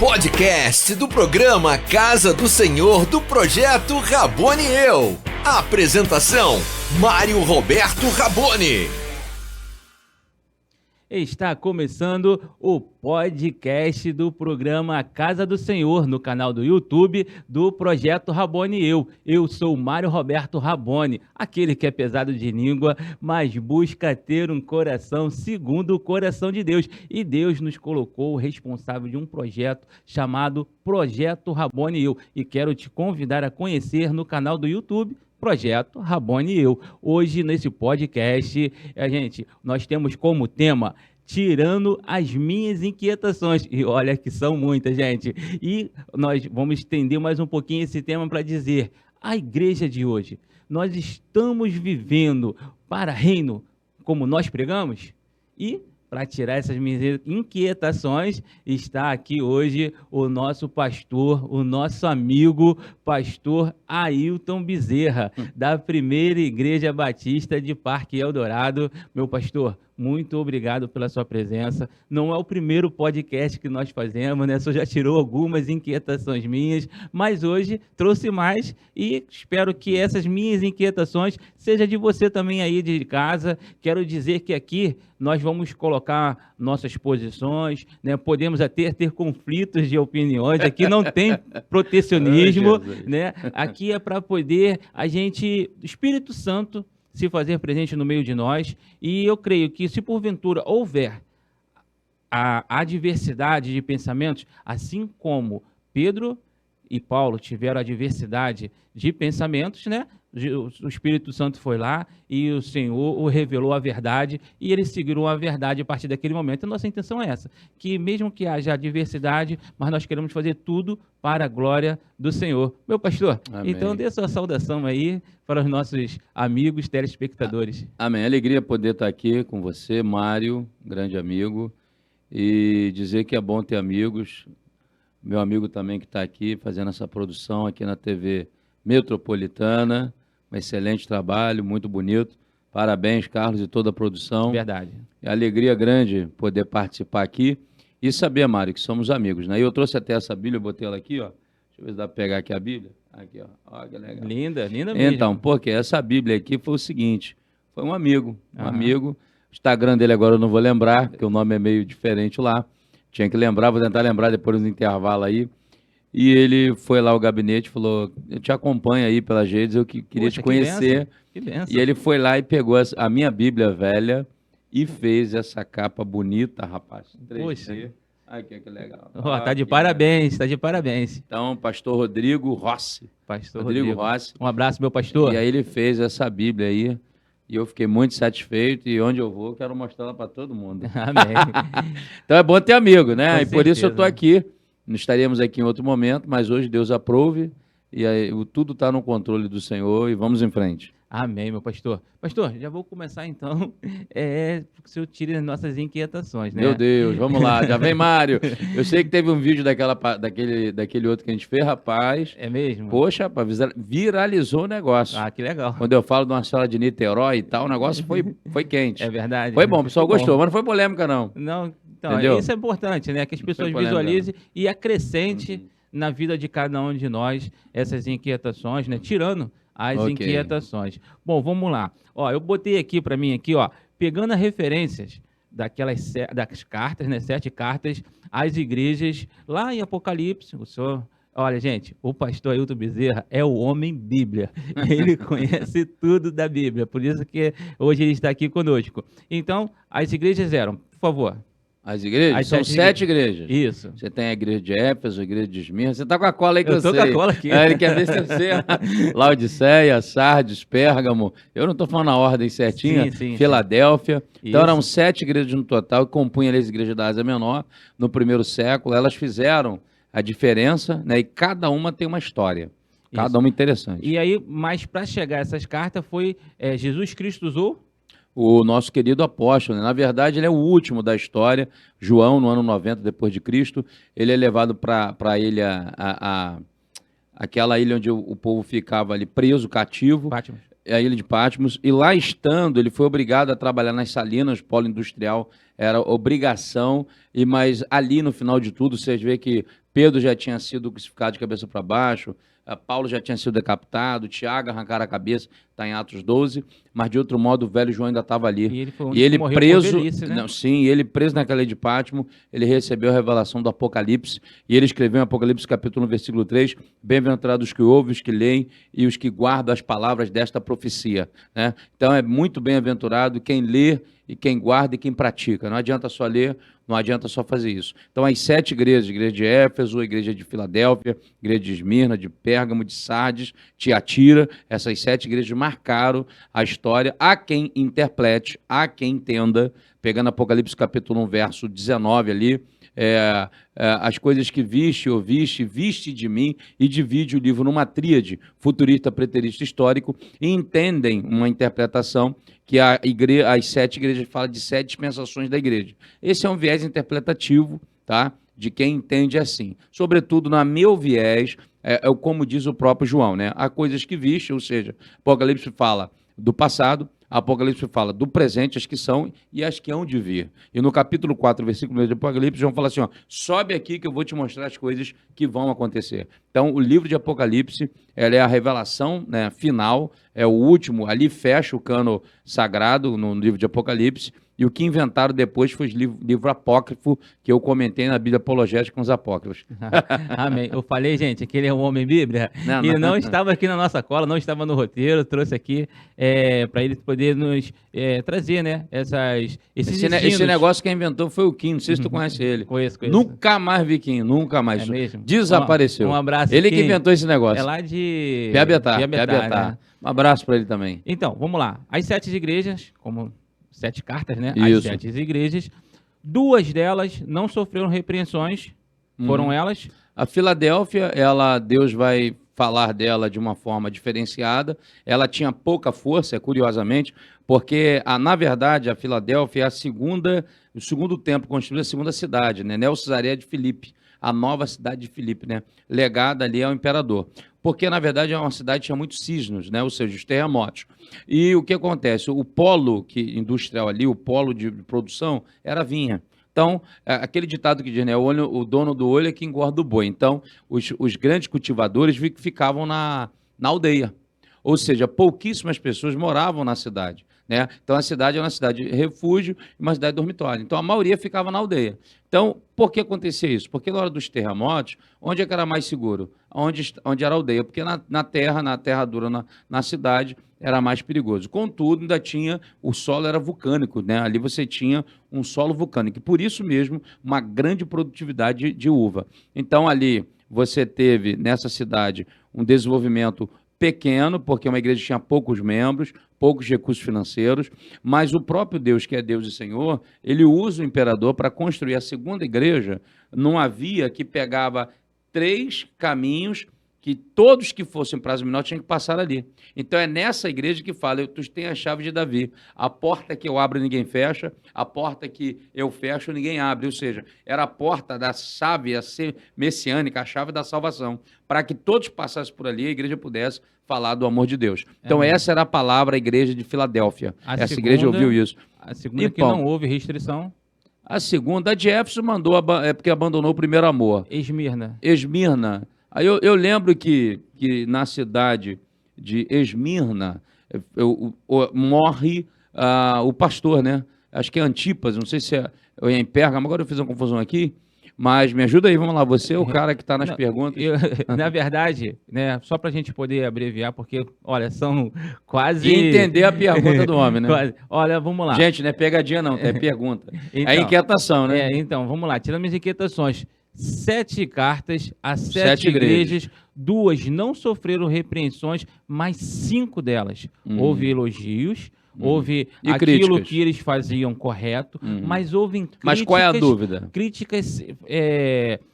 podcast do programa Casa do Senhor do Projeto Rabone e Eu. Apresentação, Mário Roberto Rabone. Está começando o podcast do programa Casa do Senhor, no canal do YouTube do Projeto Rabone e Eu. Eu sou Mário Roberto Rabone, aquele que é pesado de língua, mas busca ter um coração segundo o coração de Deus. E Deus nos colocou responsável de um projeto chamado Projeto Rabone e Eu. E quero te convidar a conhecer no canal do YouTube Projeto Rabone e Eu. Hoje, nesse podcast, nós temos como tema Tirando as Minhas Inquietações. E olha que são muitas, gente. E nós vamos estender mais um pouquinho esse tema para dizer, a igreja de hoje, nós estamos vivendo para reino como nós pregamos? E para tirar essas minhas inquietações, está aqui hoje o nosso pastor, o nosso amigo, pastor Ailton Bezerra, da Primeira Igreja Batista de Parque Eldorado. Meu pastor, muito obrigado pela sua presença. Não é o primeiro podcast que nós fazemos, né? O senhor já tirou algumas inquietações minhas, mas hoje trouxe mais e espero que essas minhas inquietações sejam de você também aí de casa. Quero dizer que aqui nós vamos colocar nossas posições, né? Podemos até ter conflitos de opiniões, aqui não tem protecionismo, né? Aqui é para poder o Espírito Santo se fazer presente no meio de nós, e eu creio que se porventura houver a adversidade de pensamentos, assim como Pedro e Paulo tiveram a diversidade de pensamentos, né? O Espírito Santo foi lá e o Senhor o revelou a verdade e eles seguiram a verdade a partir daquele momento. A nossa intenção é essa, que mesmo que haja diversidade, mas nós queremos fazer tudo para a glória do Senhor. Meu pastor, Amém. Então dê sua saudação aí para os nossos amigos telespectadores. Amém. Alegria poder estar aqui com você, Mário, grande amigo, e dizer que é bom ter amigos. Meu amigo também que está aqui fazendo essa produção aqui na TV Metropolitana. Um excelente trabalho, muito bonito. Parabéns, Carlos, e toda a produção. Verdade. É alegria grande poder participar aqui e saber, Mário, que somos amigos, né? Eu trouxe até essa Bíblia, eu botei ela aqui, ó. Deixa eu ver se dá para pegar aqui a Bíblia. Aqui, ó. Olha que legal. Linda, linda mesmo. Então, porque essa Bíblia aqui foi o seguinte, foi um amigo, amigo. O Instagram dele agora eu não vou lembrar, porque o nome é meio diferente lá. Tinha que lembrar, vou tentar lembrar depois do intervalo aí. E ele foi lá ao gabinete e falou, eu te acompanho aí pelas redes, eu queria te conhecer. Que benção. E ele foi lá e pegou a minha Bíblia velha e fez essa capa bonita, rapaz. 3D. Poxa. Aqui, que legal. Tá de parabéns, tá de parabéns. Então, pastor Rodrigo Rossi. Pastor Rodrigo Rossi. Um abraço, meu pastor. E aí ele fez essa Bíblia aí. E eu fiquei muito satisfeito. E onde eu vou, eu quero mostrar ela para todo mundo. Amém. Então é bom ter amigo, né? Com e por isso eu estou certeza. aqui. Não estaríamos aqui em outro momento, mas hoje Deus aprove. E aí, tudo está no controle do Senhor. E vamos em frente. Amém, meu pastor. Pastor, já vou começar então, que o senhor tire as nossas inquietações, né? Meu Deus, vamos lá. Já vem, Mário. Eu sei que teve um vídeo daquele outro que a gente fez, rapaz. É mesmo? Poxa, rapaz, viralizou o negócio. Ah, que legal. Quando eu falo de uma história de Niterói e tal, o negócio foi quente. É verdade. Foi bom, o pessoal Foi bom. gostou, mas não foi polêmica, não. Não, então, Entendeu? isso é importante, né? Que as pessoas polêmica, visualizem e acrescente na vida de cada um de nós essas inquietações, né? Tirando as Ok. inquietações. Bom, vamos lá. Ó, eu botei aqui para mim aqui, ó, pegando as referências das cartas, né? 7 cartas às igrejas lá em Apocalipse. O senhor, olha, gente, o pastor Ailton Bezerra é o homem Bíblia. Ele conhece tudo da Bíblia, por isso que hoje ele está aqui conosco. Então, as igrejas eram, por favor. As igrejas? As São 7 igrejas. Isso. Você tem a igreja de Éfeso, a igreja de Esmirna. Você tá com a cola aí que eu sei. Eu tô com a cola aqui. Ele quer ver se eu sei. Laodiceia, Sardes, Pérgamo. Eu não tô falando a ordem certinha. Sim. Filadélfia. Então Isso. eram 7 igrejas no total que compunham ali as igrejas da Ásia Menor no primeiro século. Elas fizeram a diferença, né? E cada uma tem uma história. Cada Isso. uma interessante. E aí, mas para chegar a essas cartas foi Jesus Cristo usou O nosso querido apóstolo, né? Na verdade, ele é o último da história. João, no ano 90 depois de Cristo, ele é levado para a ilha, aquela ilha onde o povo ficava ali preso, cativo, Fátima. a ilha de Patmos, e lá estando, ele foi obrigado a trabalhar nas salinas, polo industrial era obrigação, mas ali no final de tudo, vocês vê que Pedro já tinha sido crucificado de cabeça para baixo, Paulo já tinha sido decapitado, Tiago arrancaram a cabeça, está em Atos 12, mas de outro modo o velho João ainda estava ali. E ele foi o E único ele que morreu preso, por velhice, né? não, sim, ele preso naquela ilha de Pátimo, ele recebeu a revelação do Apocalipse, e ele escreveu em Apocalipse capítulo 1, versículo 3, bem-aventurados os que ouvem, os que leem e os que guardam as palavras desta profecia, né? Então é muito bem-aventurado quem lê e quem guarda e quem pratica. Não adianta só ler, não adianta só fazer isso. Então, as 7 igrejas, a igreja de Éfeso, a igreja de Filadélfia, a igreja de Esmirna, de Pérgamo, de Sardes, Tiatira, essas 7 igrejas marcaram a história. Há quem interprete, há quem entenda, pegando Apocalipse capítulo 1, verso 19 ali, as coisas que viste, ouviste, viste de mim, e divide o livro numa tríade, futurista, preterista, histórico, e entendem uma interpretação que as 7 igrejas falam de 7 dispensações da igreja. Esse é um viés interpretativo, tá? De quem entende assim. Sobretudo, no meu viés, como diz o próprio João, né? Há coisas que viste, ou seja, Apocalipse fala do passado, Apocalipse fala do presente, as que são e as que hão de vir. E no capítulo 4, versículo 1 de Apocalipse, João fala assim, ó, sobe aqui que eu vou te mostrar as coisas que vão acontecer. Então, o livro de Apocalipse, ela é a revelação, né, final, é o último, ali fecha o cano sagrado no livro de Apocalipse, e o que inventaram depois foi o livro apócrifo, que eu comentei na Bíblia Apologética com os apócrifos. Amém. Eu falei, gente, que ele é um homem Bíblia, não estava aqui na nossa cola, não estava no roteiro, trouxe aqui para ele poder nos trazer, né, esse negócio que inventou foi o Kim, não sei se tu conhece ele. Conheço. Nunca mais vi Kim, nunca mais. É mesmo? Desapareceu. Um abraço, ele Kim. que inventou esse negócio. É lá de Piabetá. Né? Um abraço para ele também. Então, vamos lá. As 7 igrejas, como 7 cartas, né? Isso. As 7 igrejas, 2 delas não sofreram repreensões, foram elas? A Filadélfia, Deus vai falar dela de uma forma diferenciada. Ela tinha pouca força, curiosamente, porque, na verdade, a Filadélfia é o segundo templo construído, a segunda cidade, né? Neo-Cesareia de Filipe, a nova cidade de Filipe, né? Legada ali ao imperador. Porque, na verdade, é uma cidade que tinha muitos cisnos, né? Ou seja, os terremotos. E o que acontece? O polo industrial ali, o polo de produção, era a vinha. Então, aquele ditado que diz, né, o dono do olho é que engorda o boi. Então, os grandes cultivadores ficavam na aldeia. Ou seja, pouquíssimas pessoas moravam na cidade, né? Então, a cidade era uma cidade de refúgio e uma cidade dormitório. Então, a maioria ficava na aldeia. Então, por que acontecia isso? Porque na hora dos terremotos, onde é que era mais seguro? Onde era a aldeia? Porque na terra dura, na cidade, era mais perigoso. Contudo, ainda tinha, o solo era vulcânico, né? Ali você tinha um solo vulcânico. E por isso mesmo, uma grande produtividade de uva. Então, ali, você teve, nessa cidade, um desenvolvimento pequeno, porque uma igreja tinha poucos membros, poucos recursos financeiros, mas o próprio Deus, que é Deus e Senhor, ele usa o imperador para construir a segunda igreja numa via que pegava 3 caminhos que todos que fossem para Ásia Menor tinham que passar ali. Então é nessa igreja que fala, tu tens a chave de Davi, a porta que eu abro ninguém fecha, a porta que eu fecho ninguém abre, ou seja, era a porta da chave messiânica, a chave da salvação, para que todos passassem por ali e a igreja pudesse falar do amor de Deus. Então essa era a palavra, a igreja de Filadélfia. Essa igreja ouviu isso. A segunda que não houve restrição. A segunda, a de Éfeso mandou, porque abandonou o primeiro amor. Esmirna. Aí eu lembro que na cidade de Esmirna morre o pastor, né? Acho que é Antipas, não sei se é em Pérgamo, agora eu fiz uma confusão aqui, mas me ajuda aí, vamos lá, você é o cara que está nas perguntas. Na verdade, né, só para a gente poder abreviar, porque, olha, são quase... E entender a pergunta do homem, né? Quase. Olha, vamos lá. Gente, não é pegadinha não, é pergunta. Então, é inquietação, né? Então, vamos lá, tirando as inquietações. 7 cartas a 7 igrejas, 2 não sofreram repreensões, mas 5 delas houve elogios, houve aquilo críticas que eles faziam correto, mas houve críticas... Mas qual é a dúvida? Críticas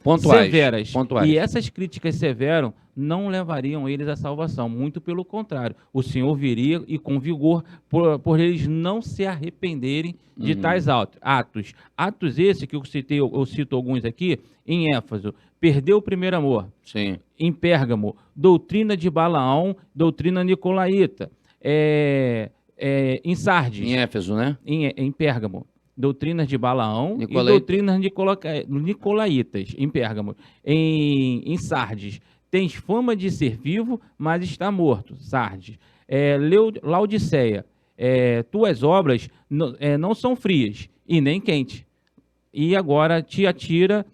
pontuais, severas. E essas críticas severas não levariam eles à salvação, muito pelo contrário. O Senhor viria e com vigor, por eles não se arrependerem de tais atos. Atos esses que eu citei, eu cito alguns aqui, em Éfeso, perdeu o primeiro amor. Sim. Em Pérgamo, doutrina de Balaão, doutrina nicolaíta. Em Sardes. Em Éfeso, né? Em Pérgamo. doutrinas de Balaão e Nicolaí- doutrinas de Nicolaitas, em Pérgamo. Em Sardes, tens fama de ser vivo, mas está morto, Sardes. Laodiceia, tuas obras não são frias e nem quentes. E agora Tiatira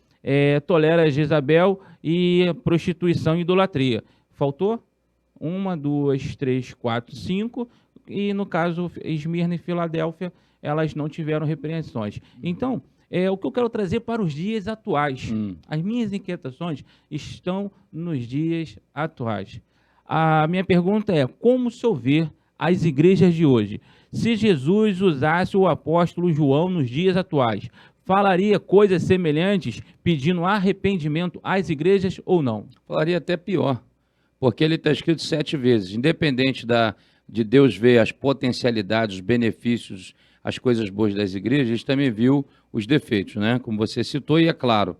tolera Jezabel e prostituição e idolatria. Faltou? 1, 2, 3, 4, 5. E no caso, Esmirna e Filadélfia, elas não tiveram repreensões. Então, o que eu quero trazer para os dias atuais. As minhas inquietações estão nos dias atuais. A minha pergunta é, como se ver as igrejas de hoje? Se Jesus usasse o apóstolo João nos dias atuais, falaria coisas semelhantes, pedindo arrependimento às igrejas ou não? Falaria até pior, porque ele está escrito 7 vezes, independente de Deus ver as potencialidades, os benefícios, as coisas boas das igrejas, ele também viu os defeitos, né? Como você citou, e é claro,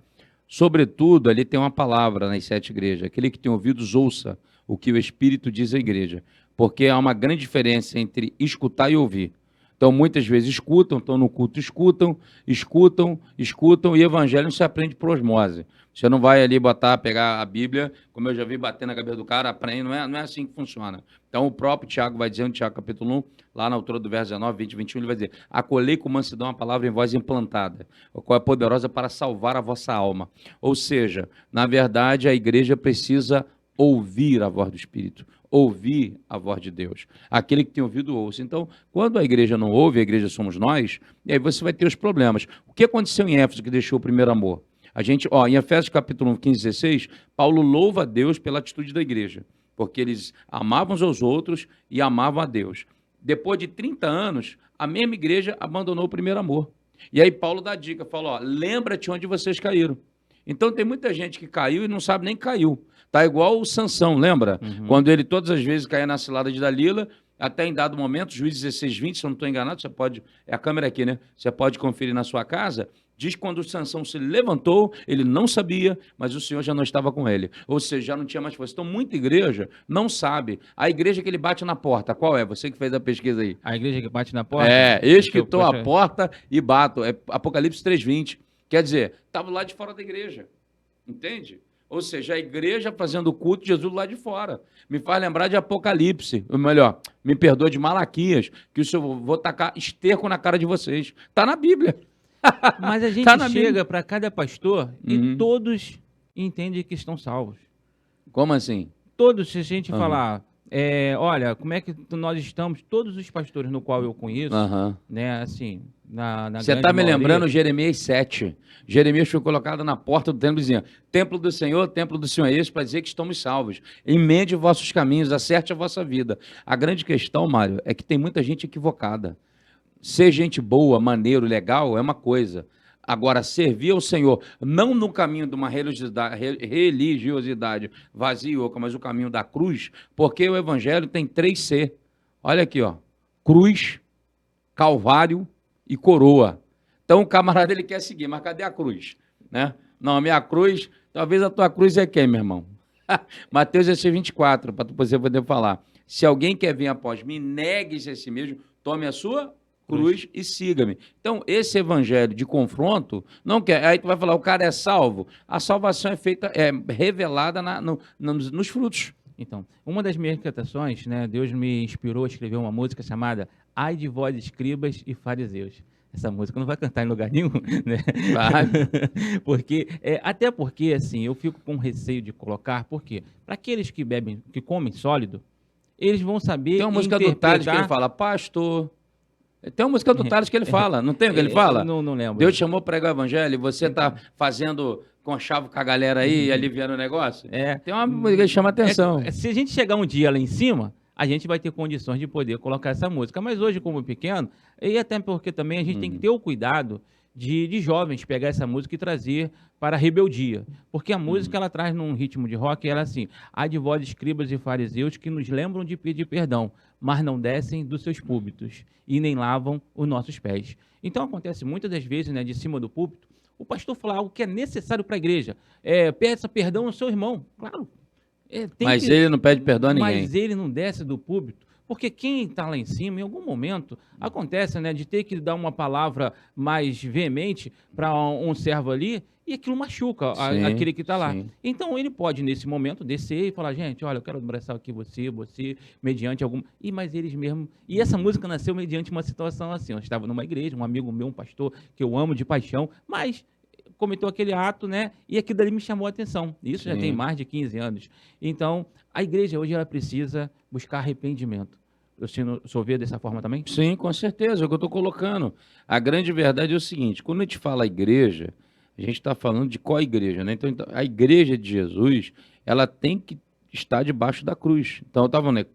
sobretudo, ali tem uma palavra nas 7 igrejas, aquele que tem ouvidos ouça o que o Espírito diz à igreja, porque há uma grande diferença entre escutar e ouvir. Então, muitas vezes escutam, estão no culto, escutam, e evangelho não se aprende por osmose. Você não vai ali pegar a Bíblia, como eu já vi bater na cabeça do cara, aprende, não é assim que funciona. Então, o próprio Tiago vai dizer, no Tiago capítulo 1, lá na altura do verso 19, 20, 21, ele vai dizer, acolhei com mansidão a palavra em voz implantada, a qual é poderosa para salvar a vossa alma. Ou seja, na verdade, a igreja precisa ouvir a voz do Espírito, ouvir a voz de Deus. Aquele que tem ouvido, ouça. Então, quando a igreja não ouve, a igreja somos nós, e aí você vai ter os problemas. O que aconteceu em Éfeso que deixou o primeiro amor? Em Efésios capítulo 15, 16, Paulo louva a Deus pela atitude da igreja, porque eles amavam uns aos outros e amavam a Deus. Depois de 30 anos, a mesma igreja abandonou o primeiro amor. E aí Paulo dá a dica, fala, lembra-te onde vocês caíram. Então tem muita gente que caiu e não sabe nem que caiu. Tá igual o Sansão, lembra? Quando ele todas as vezes caía na cilada de Dalila, até em dado momento, Juízes 16, 20, se eu não estou enganado, você pode, a câmera aqui, né? Você pode conferir na sua casa, diz que quando o Sansão se levantou, ele não sabia, mas o Senhor já não estava com ele. Ou seja, já não tinha mais força. Então, muita igreja não sabe. A igreja que ele bate na porta, qual é? Você que fez a pesquisa aí. A igreja que bate na porta? Eis que estou à porta e bato. É Apocalipse 3:20. Quer dizer, estava lá de fora da igreja. Entende? Ou seja, a igreja fazendo o culto de Jesus lá de fora. Me faz lembrar de Apocalipse, ou melhor, me perdoa de Malaquias, que o Senhor vou tacar esterco na cara de vocês. Está na Bíblia. Mas a gente chega para cada pastor e todos entendem que estão salvos. Como assim? Todos, se a gente falar, olha, como é que nós estamos, todos os pastores no qual eu conheço, né, assim, na você está me lembrando Jeremias 7. Jeremias foi colocado na porta do templo dizendo, templo do Senhor é esse, para dizer que estamos salvos. Emende vossos caminhos, acerte a vossa vida. A grande questão, Mário, é que tem muita gente equivocada. Ser gente boa, maneiro, legal, é uma coisa. Agora, servir ao Senhor, não no caminho de uma religiosidade vazia e oca, mas o caminho da cruz, porque o Evangelho tem 3 C. Olha aqui, ó, cruz, calvário e coroa. Então, o camarada, ele quer seguir, mas cadê a cruz? Né? Não, a minha cruz, talvez a tua cruz é quem, meu irmão? Mateus 16, 24, para você poder falar. Se alguém quer vir após mim, negue-se a si mesmo, tome a sua cruz e siga-me. Então, esse evangelho de confronto, não quer. Aí tu vai falar, o cara é salvo. A salvação é feita, revelada nos frutos. Então, uma das minhas inquietações, né, Deus me inspirou a escrever uma música chamada Ai de vós, escribas e fariseus. Essa música não vai cantar em lugar nenhum, né? Até porque, assim, eu fico com receio de colocar, porque para aqueles que bebem, que comem sólido, eles vão saber. Tem uma música do Tales que ele fala, pastor. Tem uma música do Tales que ele fala, não tem o que ele fala? Não lembro. Deus te chamou para pregar o evangelho e você está fazendo conchavo com a galera aí, aliviando o negócio? Tem uma música que chama atenção. Se a gente chegar um dia lá em cima, a gente vai ter condições de poder colocar essa música. Mas hoje, como pequeno, e até porque também a gente tem que ter o cuidado de jovens pegar essa música e trazer para a rebeldia. Porque a música, ela traz num ritmo de rock, ela assim, ai de vós, escribas e fariseus, que nos lembram de pedir perdão, mas não descem dos seus púlpitos e nem lavam os nossos pés. Então acontece muitas das vezes, né, de cima do púlpito, o pastor falar algo que é necessário para a igreja. Peça perdão ao seu irmão. Claro. Mas ele não pede perdão a ninguém. Mas ele não desce do púlpito Porque quem está lá em cima, em algum momento, acontece, né, de ter que dar uma palavra mais veemente para um servo ali, e aquilo machuca Sim, aquele que está lá. sim. Então ele pode, nesse momento, descer e falar, gente, olha, eu quero abraçar aqui você, mediante algum... Mas eles mesmo... E essa música nasceu mediante uma situação assim. Eu estava numa igreja, um amigo meu, um pastor, que eu amo de paixão, mas cometeu aquele ato, né? E aquilo dali me chamou a atenção. Isso já tem Sim. mais de 15 anos. Então, a igreja hoje ela precisa buscar arrependimento. O senhor vê dessa forma também? Sim, com certeza, é o que eu estou colocando. A grande verdade é o seguinte: quando a gente fala igreja, a gente está falando de qual igreja, né? Então, a igreja de Jesus, ela tem que estar debaixo da cruz. Então, eu estava falando,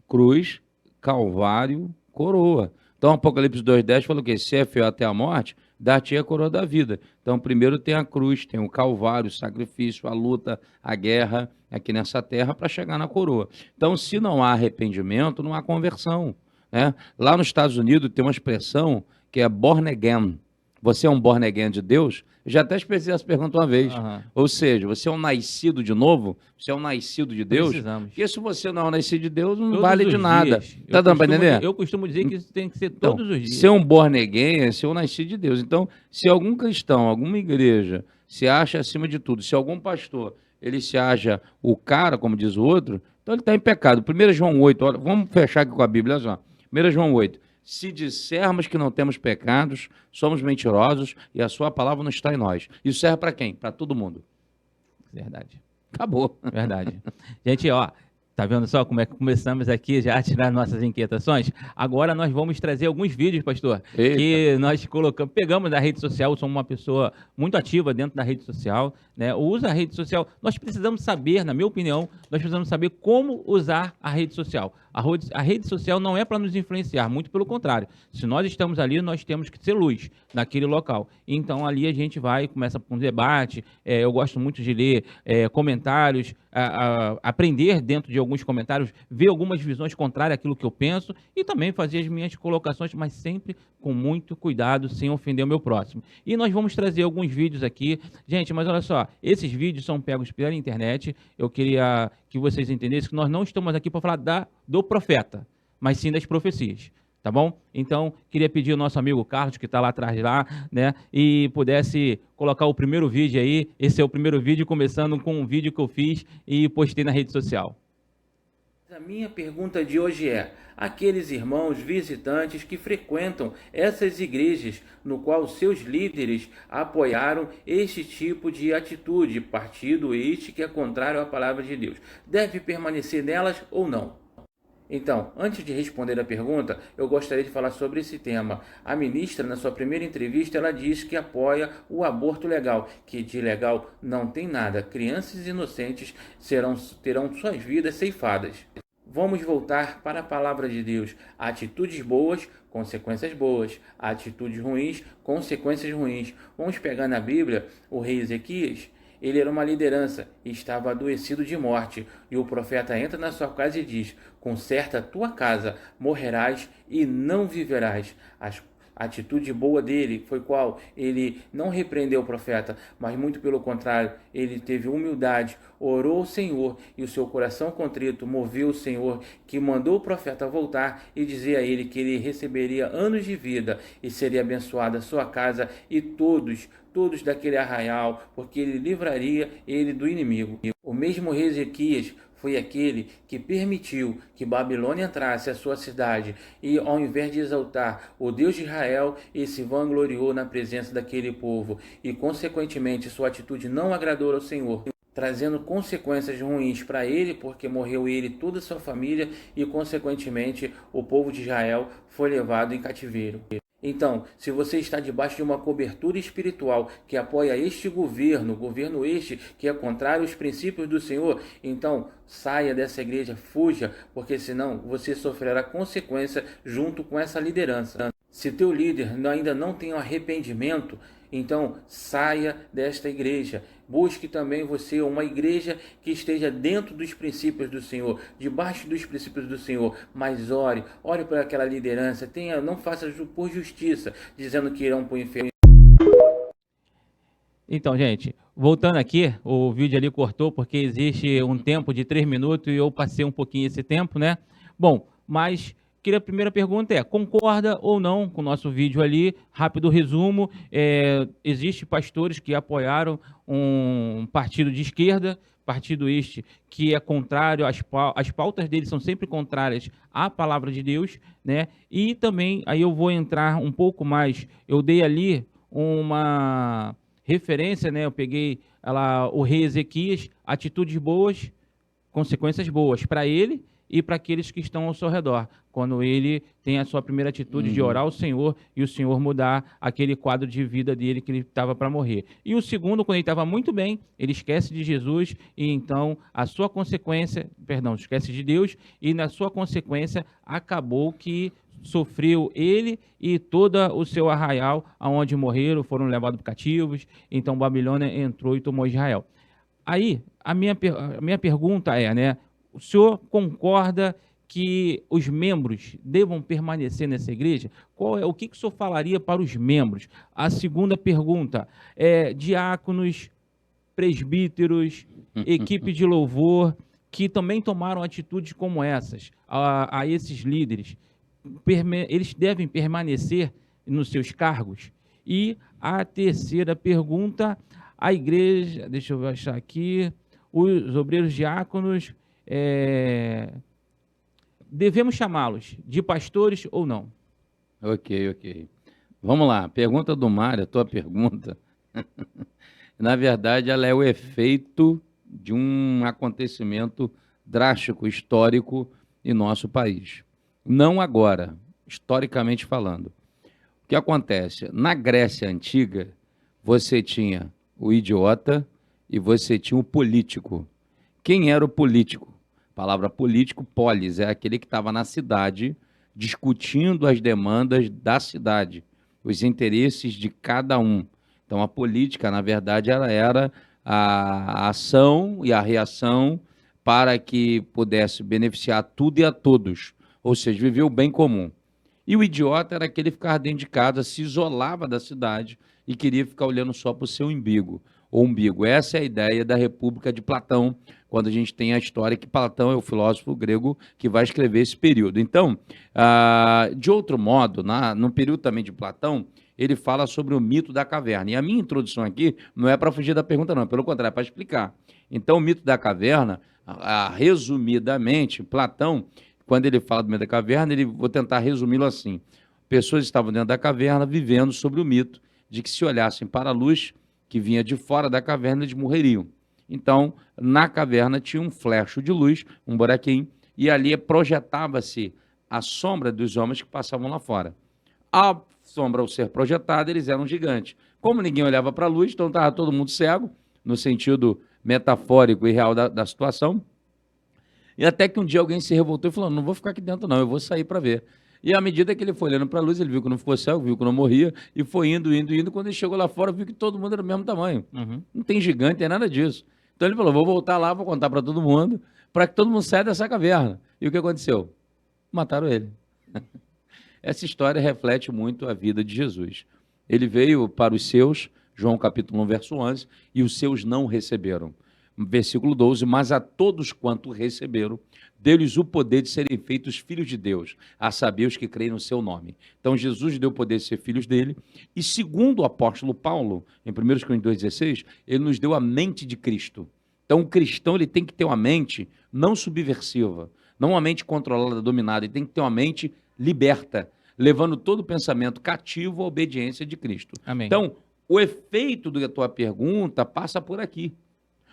cruz, Calvário, coroa. Então, Apocalipse 2:10 falou o quê? Se é fiel até a morte, dar-te a coroa da vida. Então, primeiro tem a cruz, tem o Calvário, o sacrifício, a luta, a guerra aqui nessa terra para chegar na coroa. Então, se não há arrependimento, não há conversão, né? Lá nos Estados Unidos tem uma expressão que é born again. Você é um born again de Deus? Eu já até expressei essa pergunta uma vez. Aham. Ou seja, você é um nascido de novo? Você é um nascido de Deus? Precisamos. Porque se você não é um nascido de Deus, não Todos vale os de nada. dias. Tá dando para entender? Eu costumo dizer que isso tem que ser Então, todos os dias. ser um born again é ser um nascido de Deus. Então, se algum cristão, alguma igreja se acha acima de tudo, se algum pastor, ele se acha o cara, como diz o outro, então ele está em pecado. 1 João 8, olha, vamos fechar aqui com a Bíblia, olha só. 1 João 8. Se dissermos que não temos pecados, somos mentirosos e a sua palavra não está em nós. Isso serve para quem? Para todo mundo. Verdade. Acabou. Verdade. Gente, ó, tá vendo só como é que começamos aqui já a tirar nossas inquietações? Agora nós vamos trazer alguns vídeos, pastor, Eita. que nós colocamos, pegamos da rede social. Eu sou uma pessoa muito ativa dentro da rede social, né? Usa a rede social. Nós precisamos saber, na minha opinião, nós precisamos saber como usar a rede social. A rede social não é para nos influenciar, muito pelo contrário. Se nós estamos ali, nós temos que ser luz naquele local. Então, ali a gente vai, começa com um debate. Eu gosto muito de ler comentários, aprender dentro de alguns comentários, ver algumas visões contrárias àquilo que eu penso e também fazer as minhas colocações, mas sempre com muito cuidado, sem ofender o meu próximo. E nós vamos trazer alguns vídeos aqui. Gente, mas olha só, esses vídeos são pegos pela internet. Eu queria que vocês entendessem que nós não estamos aqui para falar do profeta, mas sim das profecias. Tá bom? Então, queria pedir ao nosso amigo Carlos, que está lá atrás, né, e pudesse colocar o primeiro vídeo aí. Esse é o primeiro vídeo, começando com um vídeo que eu fiz e postei na rede social. A minha pergunta de hoje é: aqueles irmãos visitantes que frequentam essas igrejas, no qual seus líderes apoiaram este tipo de atitude, partido este que é contrário à palavra de Deus, deve permanecer nelas ou não? Então, antes de responder a pergunta, eu gostaria de falar sobre esse tema. A ministra, na sua primeira entrevista, ela diz que apoia o aborto legal, que de legal não tem nada. Crianças inocentes terão suas vidas ceifadas. Vamos voltar para a palavra de Deus. Atitudes boas, consequências boas. Atitudes ruins, consequências ruins. Vamos pegar na Bíblia o rei Ezequias. Ele era uma liderança e estava adoecido de morte. E o profeta entra na sua casa e diz: conserta a tua casa, morrerás e não viverás. A atitude boa dele foi qual? Ele não repreendeu o profeta, mas muito pelo contrário, ele teve humildade, orou ao Senhor e o seu coração contrito moveu o Senhor, que mandou o profeta voltar e dizer a ele que ele receberia anos de vida e seria abençoada a sua casa e todos daquele arraial, porque ele livraria ele do inimigo. O mesmo rei Ezequias foi aquele que permitiu que Babilônia entrasse à sua cidade e, ao invés de exaltar o Deus de Israel, ele se vangloriou na presença daquele povo e, consequentemente, sua atitude não agradou ao Senhor, trazendo consequências ruins para ele, porque morreu ele e toda a sua família e, consequentemente, o povo de Israel foi levado em cativeiro. Então, se você está debaixo de uma cobertura espiritual que apoia este governo este que é contrário aos princípios do Senhor, então saia dessa igreja, fuja, porque senão você sofrerá consequência junto com essa liderança. Se teu líder ainda não tem arrependimento, então saia desta igreja. Busque também você uma igreja que esteja dentro dos princípios do Senhor, debaixo dos princípios do Senhor. Mas ore por aquela liderança. Não faça por justiça, dizendo que irão para o inferno. Então, gente, voltando aqui, o vídeo ali cortou porque existe um tempo de 3 minutos e eu passei um pouquinho esse tempo, né? Bom, mas a primeira pergunta é, concorda ou não com o nosso vídeo ali? Rápido resumo, existe pastores que apoiaram um partido de esquerda, partido este que é contrário, as pautas deles são sempre contrárias à palavra de Deus, né? E também, aí eu vou entrar um pouco mais, eu dei ali uma referência, né? Eu peguei o rei Ezequias, atitudes boas, consequências boas para ele e para aqueles que estão ao seu redor. Quando ele tem a sua primeira atitude de orar ao Senhor e o Senhor mudar aquele quadro de vida dele que ele estava para morrer. E o segundo, quando ele estava muito bem, ele esquece de Jesus e então a sua consequência, esquece de Deus e na sua consequência acabou que sofreu ele e todo o seu arraial, aonde morreram, foram levados cativos. Então Babilônia entrou e tomou Israel. Aí, a minha pergunta é, né? O senhor concorda que os membros devam permanecer nessa igreja? O que o senhor falaria para os membros? A segunda pergunta é diáconos, presbíteros, equipe de louvor, que também tomaram atitudes como essas, a esses líderes. Eles devem permanecer nos seus cargos? E a terceira pergunta, a igreja, deixa eu achar aqui, os obreiros diáconos, devemos chamá-los de pastores ou não? Ok. Vamos lá, pergunta do Mário, a tua pergunta, na verdade, ela é o efeito de um acontecimento drástico, histórico em nosso país. Não agora, historicamente falando. O que acontece? Na Grécia Antiga, você tinha o idiota e você tinha o político. Quem era o político? A palavra político, polis, é aquele que estava na cidade discutindo as demandas da cidade, os interesses de cada um. Então, a política, na verdade, ela era a ação e a reação para que pudesse beneficiar tudo e a todos, ou seja, viver o bem comum. E o idiota era aquele que ficava dentro de casa, se isolava da cidade e queria ficar olhando só para o seu umbigo. Essa é a ideia da República de Platão, quando a gente tem a história que Platão é o filósofo grego que vai escrever esse período. Então, de outro modo, no período também de Platão, ele fala sobre o mito da caverna. E a minha introdução aqui não é para fugir da pergunta, não, pelo contrário, é para explicar. Então, o mito da caverna, resumidamente, Platão, quando ele fala do mito da caverna, vou tentar resumi-lo assim. Pessoas estavam dentro da caverna vivendo sobre o mito de que se olhassem para a luz que vinha de fora da caverna, eles morreriam. Então, na caverna tinha um flecho de luz, um buraquinho, e ali projetava-se a sombra dos homens que passavam lá fora. A sombra, ao ser projetada, eles eram gigantes. Como ninguém olhava para a luz, então estava todo mundo cego, no sentido metafórico e real da situação. E até que um dia alguém se revoltou e falou, não vou ficar aqui dentro não, eu vou sair para ver. E à medida que ele foi olhando para a luz, ele viu que não ficou cego, viu que não morria, e foi indo. Quando ele chegou lá fora, viu que todo mundo era do mesmo tamanho. Não tem gigante, não tem nada disso. Então ele falou, vou voltar lá, vou contar para todo mundo, para que todo mundo saia dessa caverna. E o que aconteceu? Mataram ele. Essa história reflete muito a vida de Jesus. Ele veio para os seus, João capítulo 1, verso 11, e os seus não receberam. Versículo 12, mas a todos quanto receberam, deu-lhes o poder de serem feitos filhos de Deus, a saber os que creem no seu nome. Então Jesus deu o poder de ser filhos dele, e segundo o apóstolo Paulo, em 1 Coríntios 2,16, ele nos deu a mente de Cristo. Então o cristão ele tem que ter uma mente não subversiva, não uma mente controlada, dominada, ele tem que ter uma mente liberta, levando todo o pensamento cativo à obediência de Cristo. Amém. Então, o efeito da tua pergunta passa por aqui.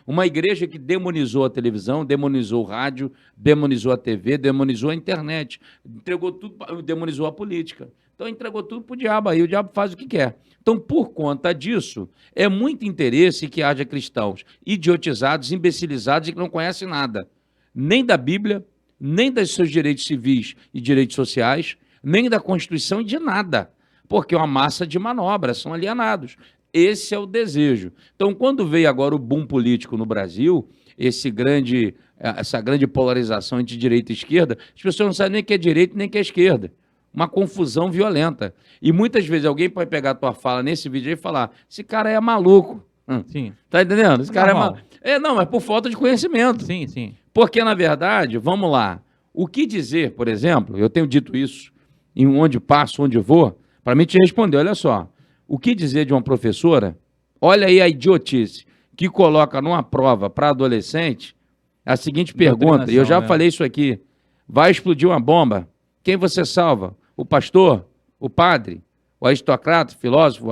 Uma igreja que demonizou a televisão, demonizou o rádio, demonizou a TV, demonizou a internet, entregou tudo, demonizou a política. Então entregou tudo para o diabo, aí o diabo faz o que quer. Então, por conta disso, é muito interesse que haja cristãos idiotizados, imbecilizados e que não conhecem nada, nem da Bíblia, nem dos seus direitos civis e direitos sociais, nem da Constituição e de nada, porque é uma massa de manobra, são alienados. Esse é o desejo. Então, quando veio agora o boom político no Brasil, essa grande polarização entre direita e esquerda, as pessoas não sabem nem o que é direita nem o que é esquerda. Uma confusão violenta. E muitas vezes alguém pode pegar a tua fala nesse vídeo aí e falar, esse cara é maluco. Sim. Tá entendendo? Esse cara Normal. não, mas por falta de conhecimento. Sim, sim. Porque, na verdade, vamos lá, o que dizer, por exemplo, eu tenho dito isso, em onde passo, onde vou, para mim te responder, olha só, o que dizer de uma professora, olha aí a idiotice, que coloca numa prova para adolescente a seguinte pergunta, e eu já falei isso aqui, vai explodir uma bomba, quem você salva? O pastor? O padre? O aristocrata, filósofo,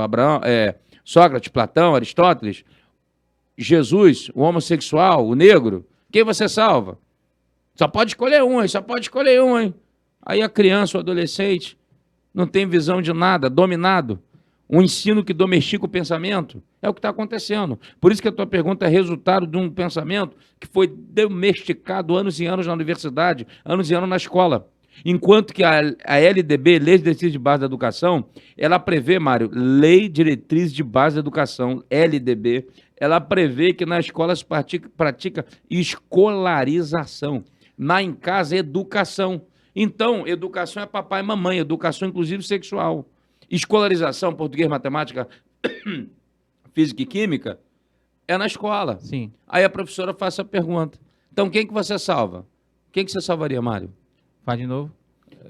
Sócrates, Platão, Aristóteles? Jesus, o homossexual, o negro? Quem você salva? Só pode escolher um, só pode escolher um, hein? Aí a criança, o adolescente, não tem visão de nada, dominado. Um ensino que domestica o pensamento. É o que está acontecendo. Por isso que a tua pergunta é resultado de um pensamento que foi domesticado anos e anos na universidade, anos e anos na escola. Enquanto que a LDB, Lei de Diretrizes de Base da Educação, ela prevê, Mário, Lei de Diretrizes de Base da Educação, LDB, ela prevê que na escola se pratica escolarização. Em casa, educação. Então, educação é papai e mamãe, educação inclusive sexual. Escolarização, português, matemática, física e química, é na escola. Sim. Aí a professora faz essa pergunta. Então, quem que você salva? Quem que você salvaria, Mário? Faz de novo.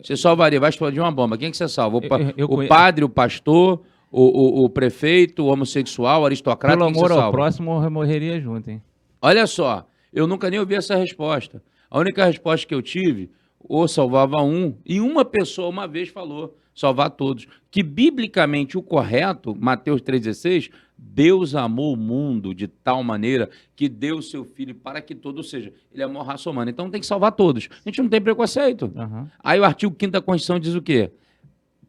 Você salvaria, vai explodir uma bomba. Quem que você salva? O Eu padre, o pastor, o prefeito, o homossexual, o aristocrata, Pelo quem que você amor ao salva? próximo, eu morreria junto, hein? Olha só, eu nunca nem ouvi essa resposta. A única resposta que eu tive, ou salvava um, e uma pessoa uma vez falou, salvar todos. Que biblicamente o correto, Mateus 3,16, Deus amou o mundo de tal maneira que deu o seu filho para que todo, ou seja, ele amou a raça humana. Então tem que salvar todos. A gente não tem preconceito. Uhum. Aí o artigo 5º da Constituição diz o quê?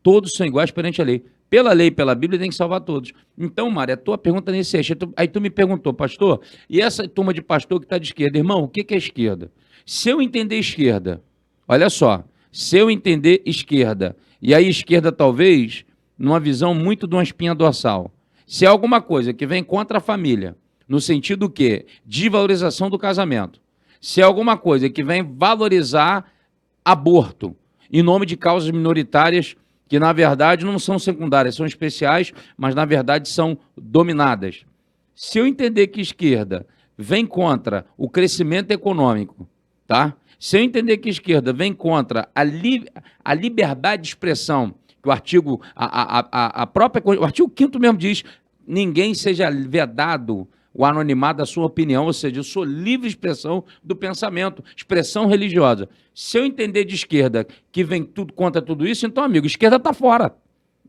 Todos são iguais perante a lei. Pela lei, pela Bíblia, tem que salvar todos. Então, Mário, a tua pergunta nesse eixo. Aí tu me perguntou, pastor, e essa turma de pastor que está de esquerda? Irmão, o que é esquerda? Se eu entender esquerda, olha só, se eu entender esquerda, e aí esquerda talvez, numa visão muito de uma espinha dorsal, se é alguma coisa que vem contra a família, no sentido que de valorização do casamento, se é alguma coisa que vem valorizar aborto, em nome de causas minoritárias, que na verdade não são secundárias, são especiais, mas na verdade são dominadas. Se eu entender que esquerda vem contra o crescimento econômico, tá? Se eu entender que esquerda vem contra a liberdade de expressão, que o artigo, o artigo 5º mesmo diz, ninguém seja vedado o anonimato da sua opinião, ou seja, eu sou livre de expressão do pensamento, expressão religiosa. Se eu entender de esquerda que vem tudo contra tudo isso, então, amigo, esquerda está fora.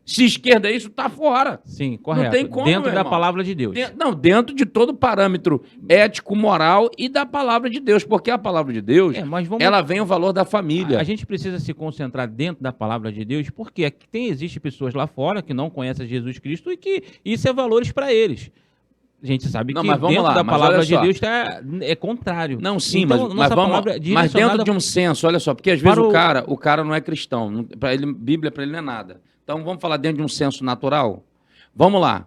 Se esquerda é isso, está fora. Sim, correto. Não tem como, dentro meu da irmão. palavra de Deus. Dentro de todo o parâmetro ético, moral e da palavra de Deus, porque a palavra de Deus, ela vem o valor da família. A gente precisa se concentrar dentro da palavra de Deus, porque existem pessoas lá fora que não conhecem Jesus Cristo e que isso é valores para eles. A gente sabe que dentro da palavra de Deus é contrário. Não, sim, então, mas dentro de um senso, olha só, porque às vezes o cara não é cristão, Bíblia para ele não é nada. Então vamos falar dentro de um senso natural? Vamos lá.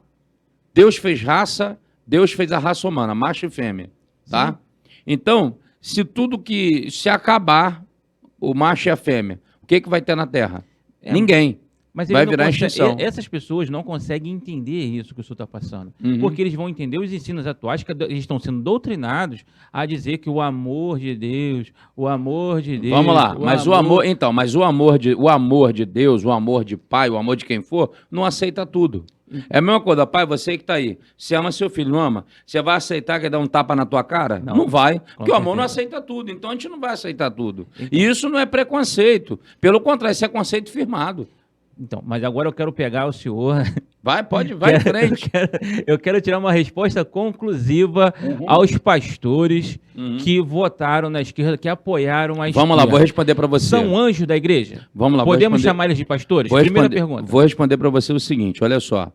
Deus fez raça, Deus fez a raça humana, macho e fêmea, tá? Sim. Então, se acabar o macho e a fêmea, o que vai ter na Terra? Ninguém. Mas vai virar extinção. Essas pessoas não conseguem entender isso que o senhor está passando. Porque eles vão entender os ensinos atuais, que eles estão sendo doutrinados a dizer que o amor de Deus, Vamos lá, mas o amor de Deus, o amor de pai, o amor de quem for, não aceita tudo. É a mesma coisa, pai, você que está aí, você ama seu filho, não ama? Você vai aceitar que dar um tapa na tua cara? Não vai, porque o amor não aceita tudo, então a gente não vai aceitar tudo. E isso não é preconceito, pelo contrário, isso é conceito firmado. Então, mas agora eu quero pegar o senhor... Vai em frente. Eu quero tirar uma resposta conclusiva aos pastores que votaram na esquerda, que apoiaram a esquerda. Vamos lá, vou responder para você. São anjos da igreja? Vamos lá, podemos chamar eles de pastores? Primeira pergunta. Vou responder para você o seguinte, olha só.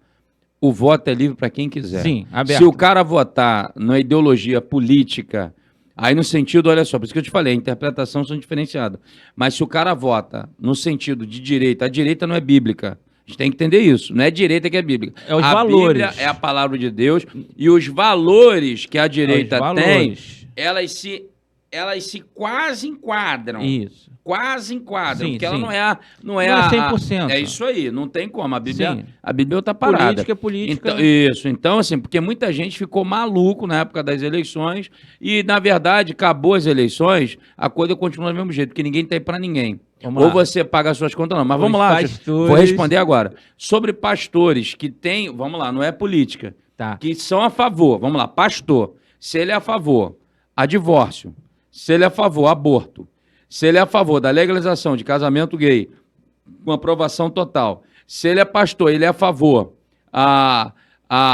O voto é livre para quem quiser. Sim, aberto. Se o cara votar na ideologia política... Aí no sentido, olha só, por isso que eu te falei, a interpretação são diferenciadas. Mas se o cara vota no sentido de direita, a direita não é bíblica. A gente tem que entender isso. Não é direita que é bíblica. É os valores. A Bíblia é a palavra de Deus e os valores que a direita tem, elas se elas se quase enquadram. Isso. Quase enquadram, Sim, porque ela sim. não é Não é 100%. É isso aí, não tem como. Sim. A Bíblia está parada. Política é política. Então, isso. Então, assim, porque muita gente ficou maluco na época das eleições e, na verdade, acabou as eleições, a coisa continua do mesmo jeito, porque ninguém tem para ninguém. Vamos Ou lá. você paga as suas contas, não. Mas Os vamos lá, pastores- vou responder agora. Sobre pastores que têm, vamos lá, não é política, Tá. que são a favor, vamos lá, pastor, se ele é a favor a divórcio, se ele é a favor a aborto, se ele é a favor da legalização de casamento gay, com aprovação total, se ele é pastor, ele é a favor a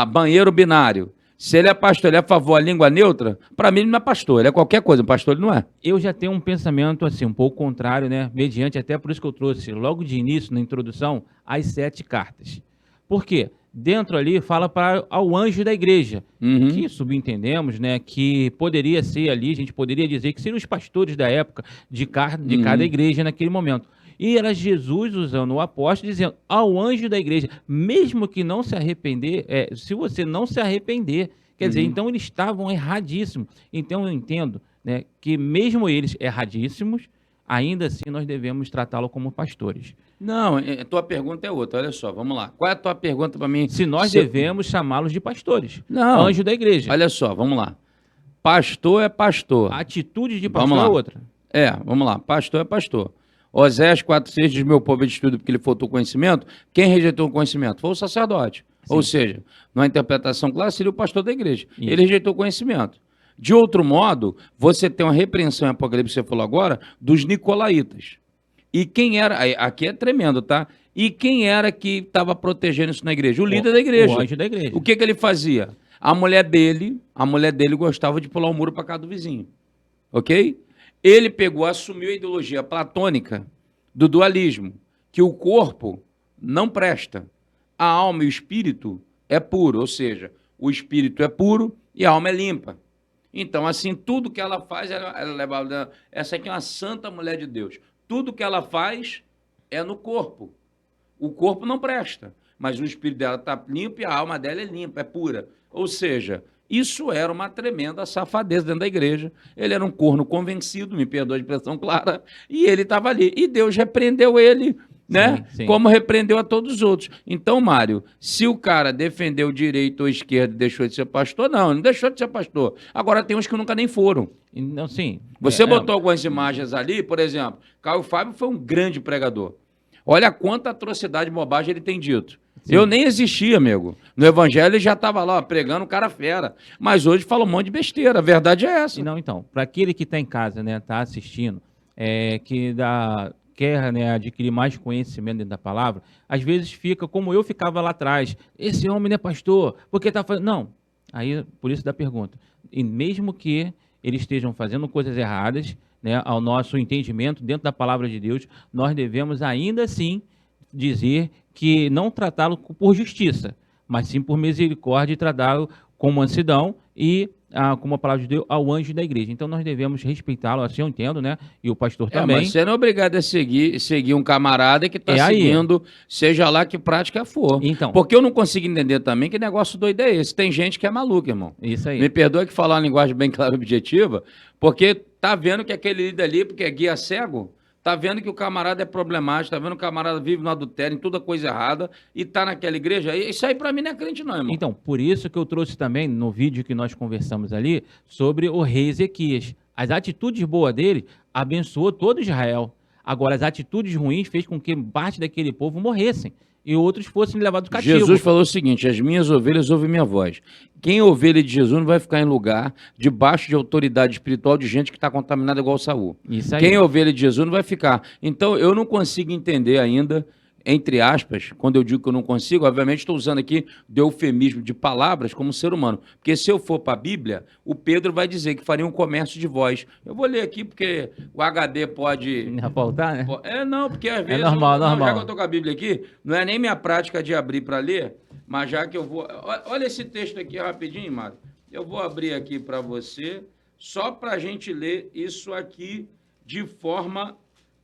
banheiro binário, se ele é pastor, ele é a favor a língua neutra, para mim ele não é pastor, ele é qualquer coisa, pastor ele não é. Eu já tenho um pensamento assim, um pouco contrário, né? Mediante, até por isso que eu trouxe logo de início, na introdução, as 7 cartas. Por quê? Dentro ali fala para ao anjo da igreja, Uhum. que subentendemos, né, que poderia ser ali, a gente poderia dizer que seriam os pastores da época de cada igreja naquele momento. E era Jesus usando o apóstolo dizendo ao anjo da igreja, mesmo que não se arrepender, se você não se arrepender, quer dizer, então eles estavam erradíssimos. Então eu entendo, né, que mesmo eles erradíssimos, ainda assim nós devemos tratá-lo como pastores. Não, a tua pergunta é outra, olha só, vamos lá. Qual é a tua pergunta para mim? Se nós devemos chamá-los de pastores, Não. anjo da igreja. Olha só, vamos lá. Pastor é pastor. A atitude de Vamos pastor lá. é outra. Vamos lá. Pastor é pastor. Oséias 4,6 diz: meu povo é destruído porque ele faltou conhecimento. Quem rejeitou o conhecimento? Foi o sacerdote. Sim. Ou seja, numa interpretação clara, seria o pastor da igreja. Isso. Ele rejeitou o conhecimento. De outro modo, você tem uma repreensão em Apocalipse, você falou agora, dos nicolaítas. E quem era... Aqui é tremendo, tá? E quem era que estava protegendo isso na igreja? O líder da igreja. O anjo da igreja. O que ele fazia? A mulher dele gostava de pular o muro para casa do vizinho. Ok? Ele pegou, assumiu a ideologia platônica do dualismo, que o corpo não presta. A alma e o espírito é puro, ou seja, o espírito é puro e a alma é limpa. Então, assim, tudo que ela faz, ela leva... Essa aqui é uma santa mulher de Deus. Tudo que ela faz é no corpo. O corpo não presta, mas o espírito dela está limpo e a alma dela é limpa, é pura. Ou seja, isso era uma tremenda safadeza dentro da igreja. Ele era um corno convencido, me perdoa a expressão clara, e ele estava ali. E Deus repreendeu ele, né? Sim. Como repreendeu a todos os outros. Então, Mário, se o cara defendeu direito ou esquerda e deixou de ser pastor, não deixou de ser pastor. Agora tem uns que nunca nem foram. Não, sim. Você botou algumas imagens ali, por exemplo, Caio Fábio foi um grande pregador. Olha quanta atrocidade e bobagem ele tem dito. Sim. Eu nem existia, amigo. No evangelho ele já estava lá, ó, pregando um cara fera. Mas hoje fala um monte de besteira. A verdade é essa. Não, então, para aquele que está em casa, né, está assistindo, quer, né, adquirir mais conhecimento dentro da palavra, às vezes fica como eu ficava lá atrás. Esse homem não é pastor, porque está fazendo... Não, aí por isso da pergunta. E mesmo que eles estejam fazendo coisas erradas, né, ao nosso entendimento, dentro da palavra de Deus, nós devemos ainda assim dizer que não tratá-lo por justiça, mas sim por misericórdia e tratá-lo com mansidão e, como a palavra de Deus, ao anjo da igreja. Então nós devemos respeitá-lo, assim eu entendo, né? E o pastor também. Mas você não é obrigado a seguir um camarada que está seguindo, seja lá que prática for. Então. Porque eu não consigo entender também que negócio doido é esse. Tem gente que é maluca, irmão. Isso aí. Me perdoe que falar uma linguagem bem clara e objetiva, porque tá vendo que aquele líder ali, porque é guia cego, tá vendo que o camarada é problemático, tá vendo que o camarada vive no adultério, em toda coisa errada, e tá naquela igreja. Isso aí pra mim não é crente não, irmão. Então, por isso que eu trouxe também, no vídeo que nós conversamos ali, sobre o rei Ezequias. As atitudes boas dele abençoou todo Israel. Agora, as atitudes ruins fez com que parte daquele povo morressem e outros fossem levados cativo. Jesus falou o seguinte: as minhas ovelhas ouvem minha voz. Quem é ovelha de Jesus não vai ficar em lugar debaixo de autoridade espiritual de gente que está contaminada igual Saul. Isso aí. Quem é ovelha de Jesus não vai ficar. Então, eu não consigo entender ainda, entre aspas, quando eu digo que eu não consigo, obviamente estou usando aqui de eufemismo de palavras como ser humano. Porque se eu for para a Bíblia, o Pedro vai dizer que faria um comércio de voz. Eu vou ler aqui porque o HD pode... Não faltar, né? Não, porque às vezes... normal. Já que eu estou com a Bíblia aqui, não é nem minha prática de abrir para ler, mas já que eu vou... Olha esse texto aqui rapidinho, Mário. Eu vou abrir aqui para você, só para a gente ler isso aqui de forma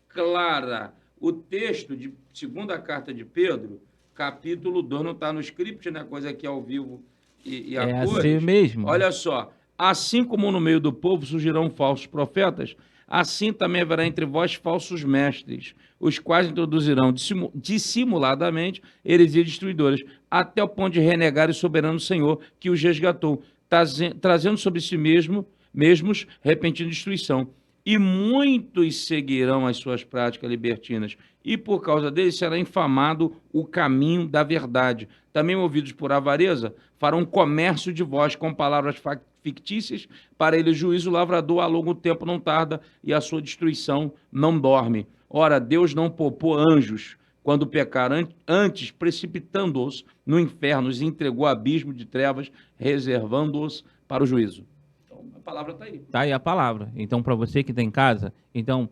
clara. O texto de segunda carta de Pedro, capítulo 2, não está no script, né? Coisa aqui ao vivo e a cores. Assim mesmo. Olha só, Assim como no meio do povo surgirão falsos profetas, assim também haverá entre vós falsos mestres, os quais introduzirão dissimuladamente heresias destruidoras, até o ponto de renegar o soberano Senhor que os resgatou, trazendo sobre si mesmos repentina destruição. E muitos seguirão as suas práticas libertinas, e por causa deles será infamado o caminho da verdade. Também, movidos por avareza, farão comércio de vós com palavras fictícias, para ele o juízo lavrador a longo tempo não tarda, e a sua destruição não dorme. Ora, Deus não poupou anjos quando pecaram, antes precipitando-os no inferno, os entregou a abismo de trevas, reservando-os para o juízo. A palavra está aí. Está aí a palavra. Então, para você que está em casa, então,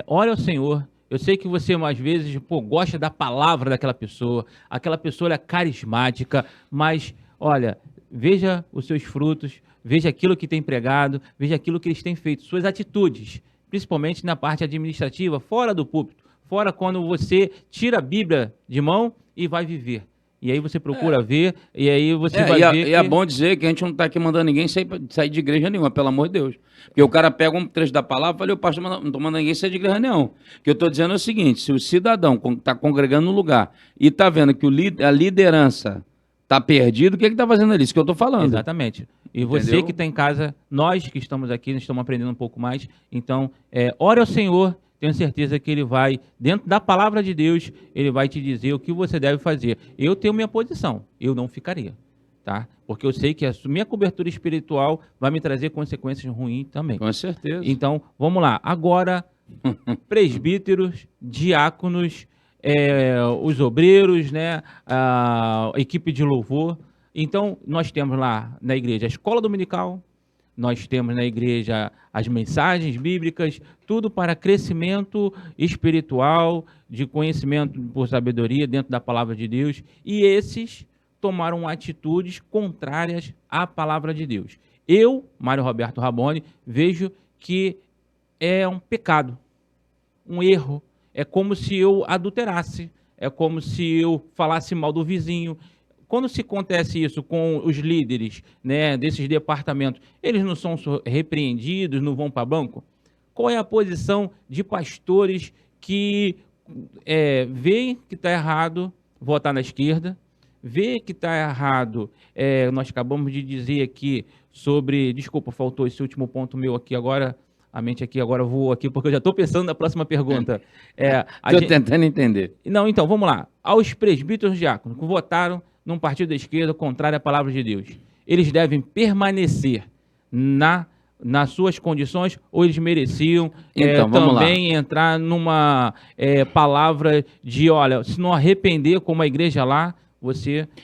ore ao Senhor. Eu sei que você, às vezes, gosta da palavra daquela pessoa, aquela pessoa é carismática, mas, olha, veja os seus frutos, veja aquilo que tem pregado, veja aquilo que eles têm feito, suas atitudes, principalmente na parte administrativa, fora do púlpito, fora quando você tira a Bíblia de mão e vai viver. E aí você procura ver, e aí você vai ver. E é bom dizer que a gente não está aqui mandando ninguém sair de igreja nenhuma, pelo amor de Deus. Porque o cara pega um trecho da palavra e fala, o pastor, não estou mandando ninguém sair de igreja nenhuma. O que eu estou dizendo é o seguinte: se o cidadão está congregando no lugar e está vendo que a liderança está perdido, o que ele está fazendo ali? Isso que eu estou falando. Exatamente. E você Entendeu? que está em casa, nós que estamos aqui, nós estamos aprendendo um pouco mais. Então, ore ao Senhor. Tenho certeza que ele vai, dentro da palavra de Deus, ele vai te dizer o que você deve fazer. Eu tenho minha posição, eu não ficaria, tá? Porque eu sei que a minha cobertura espiritual vai me trazer consequências ruins também. Com certeza. Então, vamos lá. Agora, presbíteros, diáconos, os obreiros, né? A equipe de louvor. Então, nós temos lá na igreja a escola dominical, nós temos na igreja as mensagens bíblicas, tudo para crescimento espiritual, de conhecimento por sabedoria dentro da palavra de Deus. E esses tomaram atitudes contrárias à palavra de Deus. Eu, Mário Roberto Raboni, vejo que é um pecado, um erro. É como se eu adulterasse, é como se eu falasse mal do vizinho. Quando se acontece isso com os líderes, né, desses departamentos, eles não são repreendidos, não vão para banco? Qual é a posição de pastores que veem que está errado votar na esquerda, vê que está errado, nós acabamos de dizer aqui sobre, desculpa, faltou esse último ponto meu aqui agora, a mente aqui agora voou aqui, porque eu já estou pensando na próxima pergunta. Estou tentando entender. Não, então, vamos lá. Aos presbíteros diáconos que votaram num partido da esquerda contrário à palavra de Deus, eles devem permanecer nas suas condições ou eles mereciam também entrar numa palavra de, olha, se não arrepender como a igreja lá,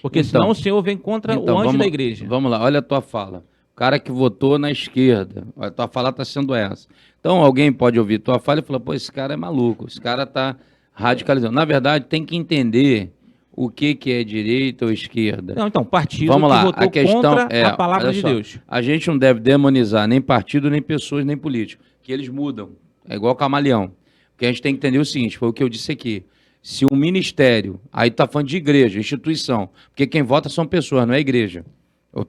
porque senão o Senhor vem contra o anjo da igreja. Vamos lá, olha a tua fala. O cara que votou na esquerda, a tua fala está sendo essa. Então alguém pode ouvir tua fala e falar, pô, esse cara é maluco, esse cara está radicalizando. Na verdade, tem que entender o que é direita ou esquerda. Não, então, partido que votou contra a palavra de Deus. A gente não deve demonizar nem partido, nem pessoas, nem políticos, que eles mudam. É igual camaleão. Porque a gente tem que entender o seguinte, foi o que eu disse aqui. Se um ministério, aí está falando de igreja, instituição, porque quem vota são pessoas, não é igreja.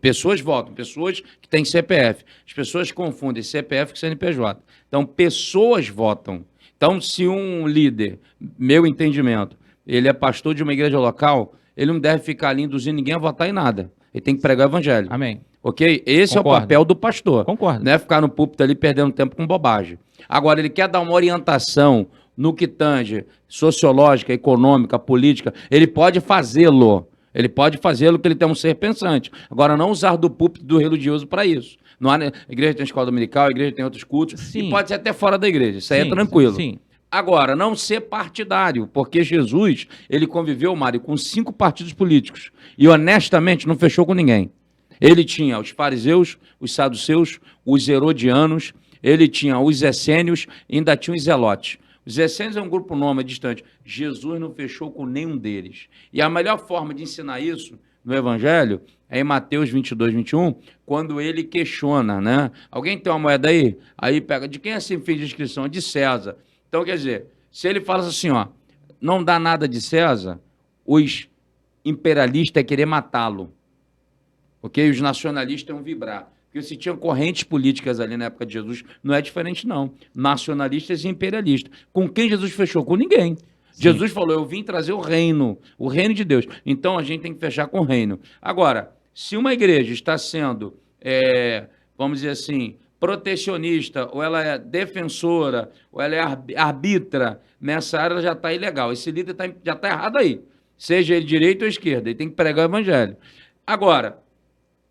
Pessoas votam, pessoas que têm CPF. As pessoas confundem CPF com CNPJ. Então, pessoas votam. Então, se um líder, meu entendimento, ele é pastor de uma igreja local, ele não deve ficar ali induzindo ninguém a votar em nada. Ele tem que pregar o evangelho. Amém. Ok? Esse Concordo. é o papel do pastor. Concordo. Não é ficar no púlpito ali perdendo tempo com bobagem. Agora, ele quer dar uma orientação no que tange sociológica, econômica, política, ele pode fazê-lo. Ele pode fazê-lo porque ele tem um ser pensante. Agora, não usar do púlpito do religioso para isso. Não há, a igreja tem escola dominical, a igreja tem outros cultos, Sim. e pode ser até fora da igreja. Isso aí é tranquilo. Sim. Agora, não ser partidário, porque Jesus, ele conviveu, Mário, com 5 partidos políticos. E, honestamente, não fechou com ninguém. Ele tinha os fariseus, os saduceus, os herodianos, ele tinha os essênios e ainda tinha os zelotes. Os essênios é um grupo nômade distante. Jesus não fechou com nenhum deles. E a melhor forma de ensinar isso no Evangelho é em Mateus 22, 21, quando ele questiona, né? Alguém tem uma moeda aí? Aí pega, de quem é esse fim de inscrição? De César. Então, quer dizer, se ele fala assim, ó, não dá nada de César, os imperialistas é querer matá-lo. ok? Os nacionalistas iam vibrar. Porque se tinha correntes políticas ali na época de Jesus, não é diferente, não. Nacionalistas e imperialistas. Com quem Jesus fechou? Com ninguém. Sim. Jesus falou, eu vim trazer o reino de Deus. Então, a gente tem que fechar com o reino. Agora, se uma igreja está sendo, vamos dizer assim, protecionista, ou ela é defensora, ou ela é arbitra, nessa área ela já está ilegal. Esse líder já está errado aí. Seja ele direita ou esquerda, ele tem que pregar o evangelho. Agora,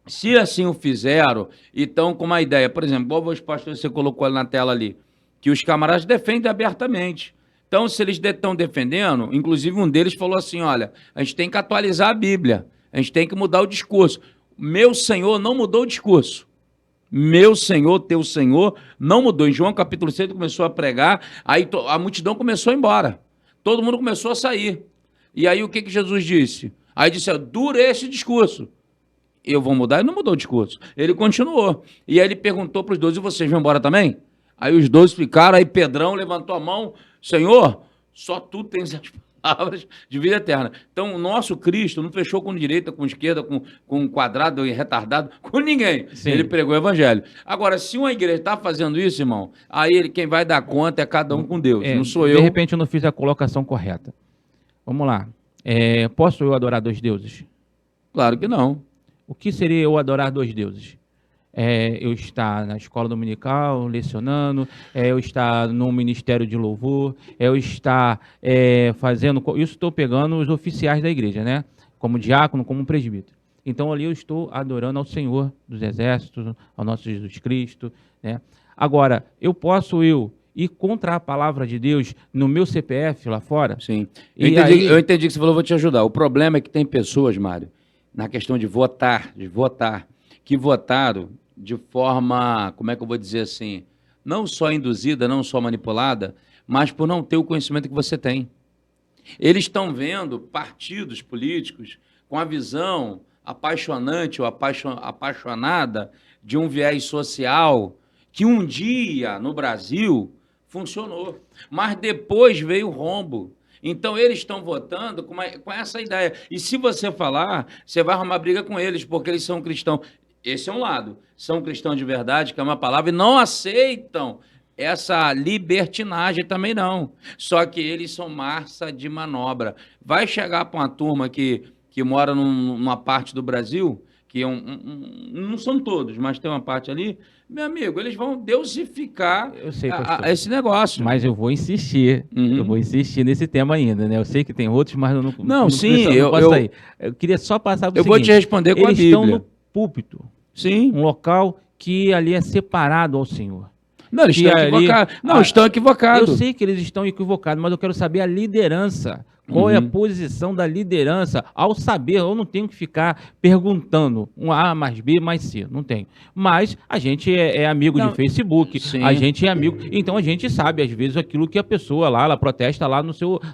se assim o fizeram, e estão com uma ideia, por exemplo, igual os pastores você colocou ali na tela ali, que os camaradas defendem abertamente. Então, se eles estão defendendo, inclusive um deles falou assim, olha, a gente tem que atualizar a Bíblia, a gente tem que mudar o discurso. Meu Senhor não mudou o discurso. Meu Senhor, teu Senhor, não mudou. Em João capítulo 6, ele começou a pregar, aí a multidão começou a ir embora. Todo mundo começou a sair. E aí o que Jesus disse? Aí disse, dura esse discurso. Eu vou mudar? Ele não mudou o discurso. Ele continuou. E aí ele perguntou para os 12, e vocês vão embora também? Aí os 12 ficaram, aí Pedrão levantou a mão, Senhor, só tu tens as palavras de vida eterna. Então, o nosso Cristo não fechou com direita, com esquerda, com quadrado e retardado, com ninguém. Sim. Ele pregou o evangelho. Agora, se uma igreja está fazendo isso, irmão, aí quem vai dar conta é cada um com Deus, não sou eu. De repente eu não fiz a colocação correta. Vamos lá. Posso eu adorar dois deuses? Claro que não. O que seria eu adorar dois deuses? Eu estar na escola dominical, lecionando, eu estar no ministério de louvor, eu estar fazendo... Isso estou pegando os oficiais da igreja, né? Como diácono, como presbítero. Então, ali eu estou adorando ao Senhor dos Exércitos, ao nosso Jesus Cristo, né? Agora, posso ir contra a palavra de Deus no meu CPF lá fora? Sim. Eu entendi o que você falou, vou te ajudar. O problema é que tem pessoas, Mário, na questão de votar, que votaram de forma, como é que eu vou dizer assim, não só induzida, não só manipulada, mas por não ter o conhecimento que você tem. Eles estão vendo partidos políticos com a visão apaixonante ou apaixonada de um viés social que um dia no Brasil funcionou, mas depois veio o rombo. Então, eles estão votando com essa ideia. E se você falar, você vai arrumar briga com eles, porque eles são cristãos. Esse é um lado. São cristãos de verdade, que é uma palavra, e não aceitam essa libertinagem também não. Só que eles são massa de manobra. Vai chegar para uma turma que mora numa parte do Brasil, que não são todos, mas tem uma parte ali, meu amigo, eles vão deusificar esse negócio. Mas eu vou insistir, eu vou insistir nesse tema ainda, né? Eu sei que tem outros, mas eu não sim, posso sair. Eu queria só passar pro seguinte, vou te responder com a Bíblia. Eles estão no púlpito, sim, um local que ali é separado ao Senhor. Não, eles estão equivocados. Estão equivocados. Eu sei que eles estão equivocados, mas eu quero saber a liderança. Qual é a posição da liderança ao saber? Eu não tenho que ficar perguntando um A mais B mais C, não tenho. Mas a gente é amigo de Facebook, sim. A gente é amigo, então a gente sabe às vezes aquilo que a pessoa lá, ela protesta lá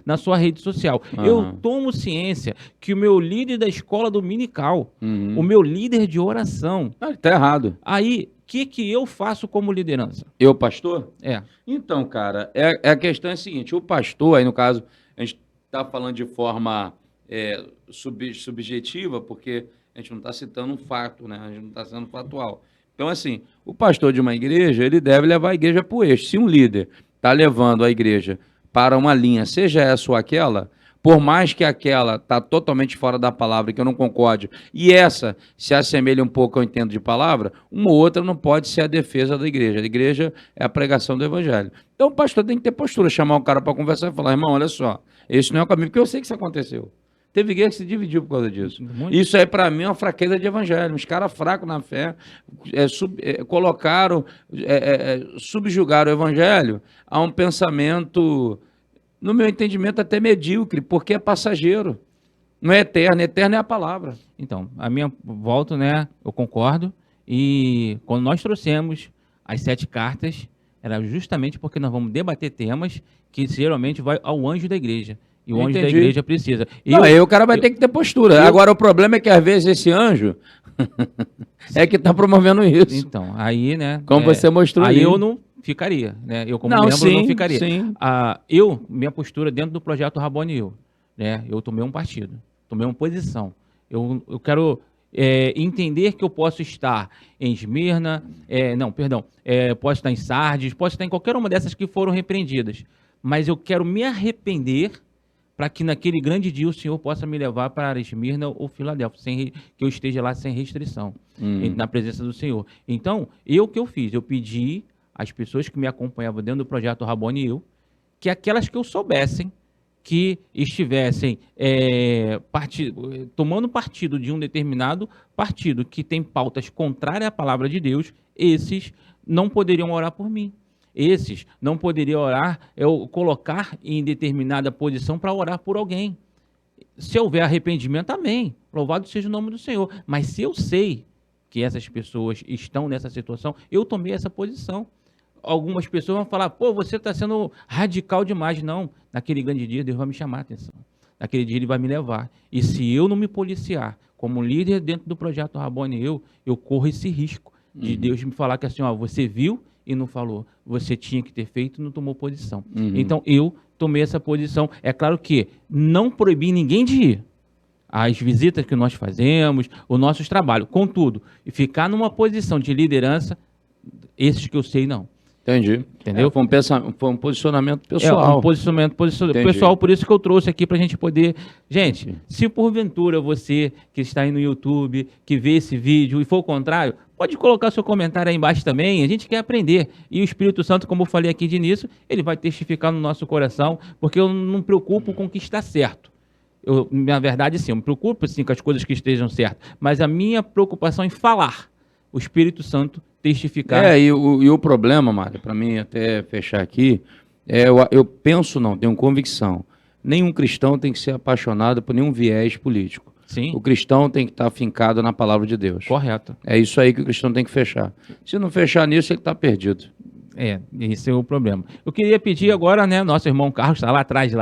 na sua rede social. Eu tomo ciência que o meu líder da escola dominical, o meu líder de oração... Está errado. Aí... O que eu faço como liderança? Eu, pastor? Então, cara, a questão é a seguinte, o pastor, aí no caso, a gente está falando de forma subjetiva, porque a gente não está citando um fato, né? A gente não está sendo factual. Então, assim, o pastor de uma igreja, ele deve levar a igreja para o eixo. Se um líder está levando a igreja para uma linha, seja essa ou aquela, por mais que aquela está totalmente fora da palavra, que eu não concorde, e essa se assemelha um pouco ao entendo de palavra, uma ou outra não pode ser a defesa da igreja. A igreja é a pregação do evangelho. Então o pastor tem que ter postura, chamar o cara para conversar e falar, irmão, olha só, esse não é o caminho, porque eu sei que isso aconteceu. Teve igreja que se dividiu por causa disso. Isso aí, para mim, é uma fraqueza de evangelho. Uns caras fracos na fé subjugaram o evangelho a um pensamento... no meu entendimento, até medíocre, porque é passageiro. Não é eterno, eterno é a palavra. Então, a minha volta, né, eu concordo, e quando nós trouxemos as 7 cartas, era justamente porque nós vamos debater temas que geralmente vai ao anjo da igreja. E o anjo da igreja precisa. Aí o cara vai ter que ter postura. Agora, o problema é que, às vezes, esse anjo é que está promovendo isso. Então, aí, né... Como você mostrou aí. Eu não ficaria, né? Eu, como membro, não ficaria. Sim. Minha postura dentro do projeto Rabone, né? Eu tomei um partido, tomei uma posição. Eu quero entender que eu posso estar em Esmirna, posso estar em Sardes, posso estar em qualquer uma dessas que foram repreendidas, mas eu quero me arrepender para que naquele grande dia o Senhor possa me levar para Esmirna ou Filadélfia, que eu esteja lá sem restrição, na presença do Senhor. Então, o que eu fiz? Eu pedi às pessoas que me acompanhavam dentro do projeto Rabone e eu, que aquelas que eu soubessem que estivessem tomando partido de um determinado partido que tem pautas contrárias à palavra de Deus, esses não poderiam orar por mim. Esses não poderiam orar, eu colocar em determinada posição para orar por alguém. Se houver arrependimento, amém. Louvado seja o nome do Senhor. Mas se eu sei que essas pessoas estão nessa situação, eu tomei essa posição. Algumas pessoas vão falar, você está sendo radical demais. Não, naquele grande dia Deus vai me chamar a atenção. Naquele dia Ele vai me levar. E se eu não me policiar como líder dentro do projeto Rabone, eu corro esse risco de Deus me falar que assim, você viu e não falou. Você tinha que ter feito e não tomou posição. Então, eu tomei essa posição. É claro que não proibi ninguém de ir. As visitas que nós fazemos, os nossos trabalhos, contudo, e ficar numa posição de liderança, esses que eu sei, não. Entendi. Entendeu? Foi um posicionamento pessoal. Um posicionamento pessoal, por isso que eu trouxe aqui para a gente poder... Gente, se porventura você que está aí no YouTube, que vê esse vídeo e for o contrário, pode colocar seu comentário aí embaixo também, a gente quer aprender. E o Espírito Santo, como eu falei aqui de início, ele vai testificar no nosso coração, porque eu não me preocupo com o que está certo. Na verdade, sim, eu me preocupo sim com as coisas que estejam certas, mas a minha preocupação é em falar. O Espírito Santo testificar. E o problema, Mário, para mim até fechar aqui, eu penso, tenho convicção, nenhum cristão tem que ser apaixonado por nenhum viés político. Sim. O cristão tem que estar afincado na palavra de Deus. Correto. É isso aí que o cristão tem que fechar. Se não fechar nisso, ele está perdido. Esse é o problema. Eu queria pedir agora, nosso irmão Carlos está lá atrás,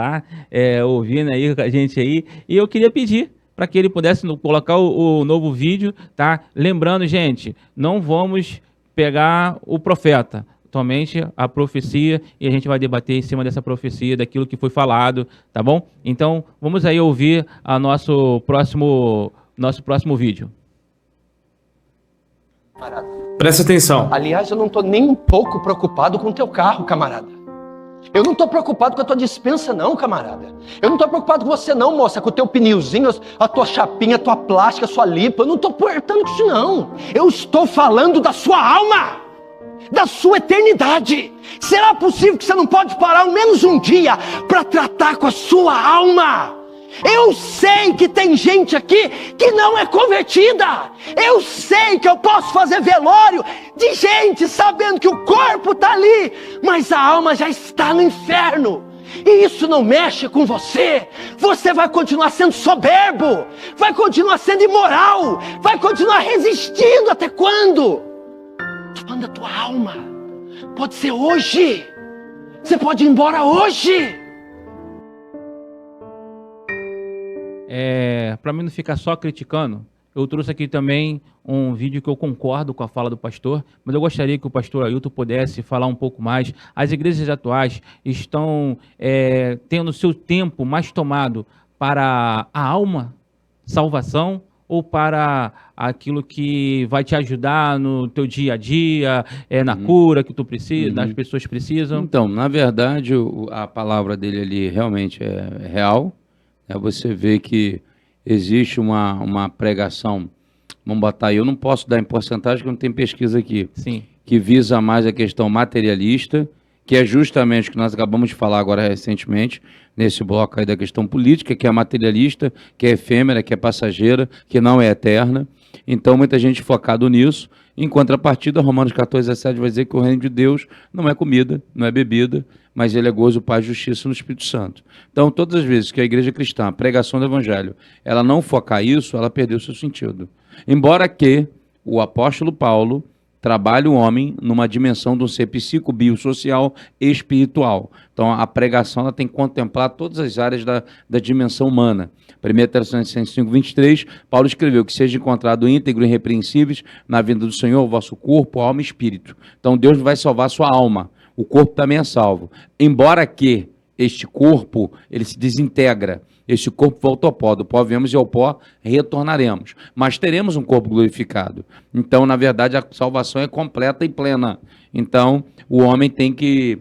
ouvindo aí com a gente aí, e eu queria pedir para que ele pudesse colocar o novo vídeo, tá? Lembrando, gente, não vamos pegar o profeta, somente a profecia, e a gente vai debater em cima dessa profecia, daquilo que foi falado, tá bom? Então, vamos aí ouvir nosso próximo vídeo. Presta atenção. Aliás, eu não estou nem um pouco preocupado com o teu carro, camarada. Eu não estou preocupado com a tua dispensa, não, camarada. Eu não estou preocupado com você, não, moça, com o teu pneuzinho, a tua chapinha, a tua plástica, a sua limpa. Eu não estou portando com isso, não. Eu estou falando da sua alma, da sua eternidade. Será possível que você não pode parar ao menos um dia para tratar com a sua alma? Eu sei que tem gente aqui que não é convertida. Eu sei que eu posso fazer velório de gente sabendo que o corpo está ali, mas a alma já está no inferno. E isso não mexe com você. Você vai continuar sendo soberbo, vai continuar sendo imoral, vai continuar resistindo até quando? Estou falando da tua alma. Pode ser hoje. Você pode ir embora hoje. Para mim não ficar só criticando, eu trouxe aqui também um vídeo que eu concordo com a fala do pastor, mas eu gostaria que o pastor Ailton pudesse falar um pouco mais. As igrejas atuais estão tendo seu tempo mais tomado para a alma, salvação, ou para aquilo que vai te ajudar no teu dia a dia, na cura que tu precisa, as pessoas precisam? Então, na verdade, a palavra dele ali realmente é real. Você vê que existe uma pregação, vamos botar aí, eu não posso dar em porcentagem porque não tem pesquisa aqui, sim, que visa mais a questão materialista, que é justamente o que nós acabamos de falar agora recentemente, nesse bloco aí da questão política, que é materialista, que é efêmera, que é passageira, que não é eterna. Então, muita gente focado nisso. Em contrapartida, Romanos 14:17 vai dizer que o reino de Deus não é comida, não é bebida, mas ele é gozo, paz, justiça no Espírito Santo. Então, todas as vezes que a igreja cristã, a pregação do evangelho, ela não focar isso, ela perdeu seu sentido. Embora que o apóstolo Paulo trabalhe o homem numa dimensão de um ser psíquico, biosocial e espiritual. Então, a pregação ela tem que contemplar todas as áreas da dimensão humana. 1 Tessalonicenses 5:23, Paulo escreveu que seja encontrado íntegro e irrepreensíveis na vinda do Senhor o vosso corpo, alma e espírito. Então, Deus vai salvar a sua alma. O corpo também é salvo. Embora que este corpo, ele se desintegra. Este corpo volta ao pó, do pó viemos e ao pó retornaremos. Mas teremos um corpo glorificado. Então, na verdade, a salvação é completa e plena. Então, o homem tem que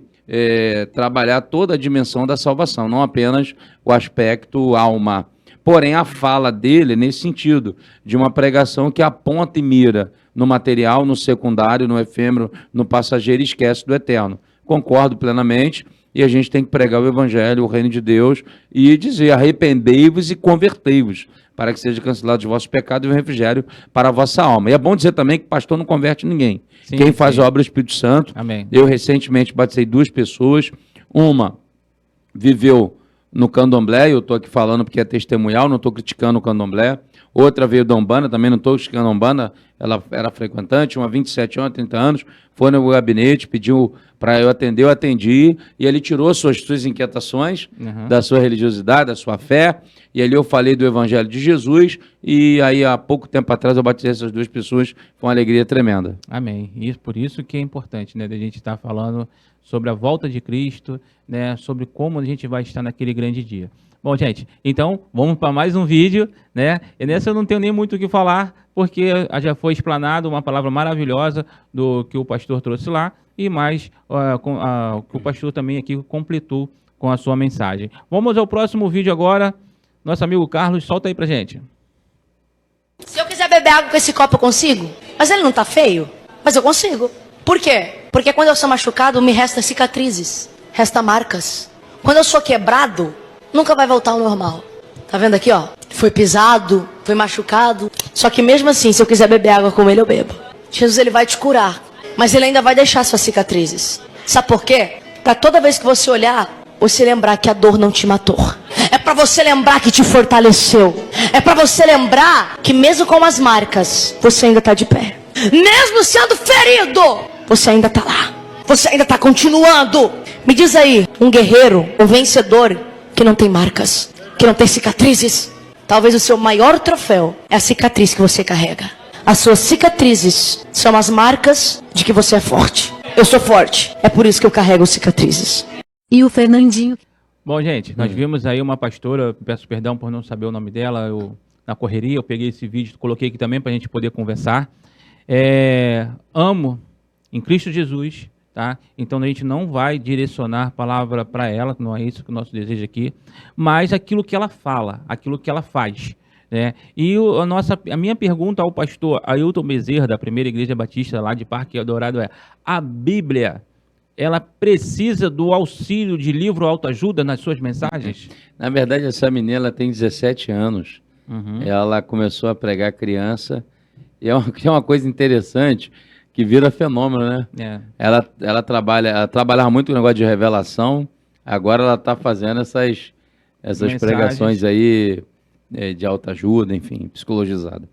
trabalhar toda a dimensão da salvação, não apenas o aspecto alma. Porém, a fala dele é nesse sentido, de uma pregação que aponta e mira no material, no secundário, no efêmero, no passageiro e esquece do eterno. Concordo plenamente, e a gente tem que pregar o evangelho, o reino de Deus, e dizer, arrependei-vos e convertei-vos, para que seja cancelado os vossos pecados e o refrigério para a vossa alma. E é bom dizer também que pastor não converte ninguém. Sim, Quem faz sim. a obra é o Espírito Santo. Amém. Eu recentemente batizei 2 pessoas, uma viveu no candomblé, eu estou aqui falando porque é testemunhal, não estou criticando o candomblé. Outra veio da Umbanda, também não estou criticando a Umbanda, ela era frequentante, uma 27 anos, 30 anos, foi no meu gabinete, pediu para eu atender, eu atendi, e ele tirou suas inquietações da sua religiosidade, da sua fé, e ali eu falei do Evangelho de Jesus, e aí há pouco tempo atrás eu batizei essas 2 pessoas, foi uma alegria tremenda. Amém. E por isso que é importante, né, da gente estar falando sobre a volta de Cristo, né, sobre como a gente vai estar naquele grande dia. Bom, gente, então vamos para mais um vídeo, né? E nessa eu não tenho nem muito o que falar, porque já foi explanado uma palavra maravilhosa do que o pastor trouxe lá, e mais que o pastor também aqui completou com a sua mensagem. Vamos ao próximo vídeo agora. Nosso amigo Carlos, solta aí pra gente. Se eu quiser beber água com esse copo, eu consigo? Mas ele não tá feio? Mas eu consigo. Por quê? Porque quando eu sou machucado, me resta cicatrizes, resta marcas. Quando eu sou quebrado, nunca vai voltar ao normal. Tá vendo aqui, ó? Foi pisado, foi machucado. Só que mesmo assim, se eu quiser beber água com ele, eu bebo. Jesus, ele vai te curar. Mas ele ainda vai deixar suas cicatrizes. Sabe por quê? Pra toda vez que você olhar, você lembrar que a dor não te matou. É pra você lembrar que te fortaleceu. É pra você lembrar que mesmo com as marcas, você ainda tá de pé. Mesmo sendo ferido, você ainda tá lá. Você ainda tá continuando. Me diz aí, um guerreiro, um vencedor, que não tem marcas, que não tem cicatrizes. Talvez o seu maior troféu é a cicatriz que você carrega. As suas cicatrizes são as marcas de que você é forte. Eu sou forte, é por isso que eu carrego cicatrizes. E o Fernandinho? Bom, gente, nós vimos aí uma pastora, peço perdão por não saber o nome dela, na correria, eu peguei esse vídeo, coloquei aqui também para a gente poder conversar. Amo em Cristo Jesus, tá? Então a gente não vai direcionar a palavra para ela, não é isso que o nosso desejo aqui, mas aquilo que ela fala, aquilo que ela faz, né? E a minha pergunta ao pastor Ailton Bezerra, da Primeira Igreja Batista lá de Parque Dourado é: a Bíblia, ela precisa do auxílio de livro autoajuda nas suas mensagens? Na verdade, essa menina ela tem 17 anos. Ela começou a pregar criança. E é uma coisa interessante que vira fenômeno, né? Ela trabalhava muito com o negócio de revelação. Agora ela está fazendo essas pregações aí de autoajuda, enfim, psicologizada.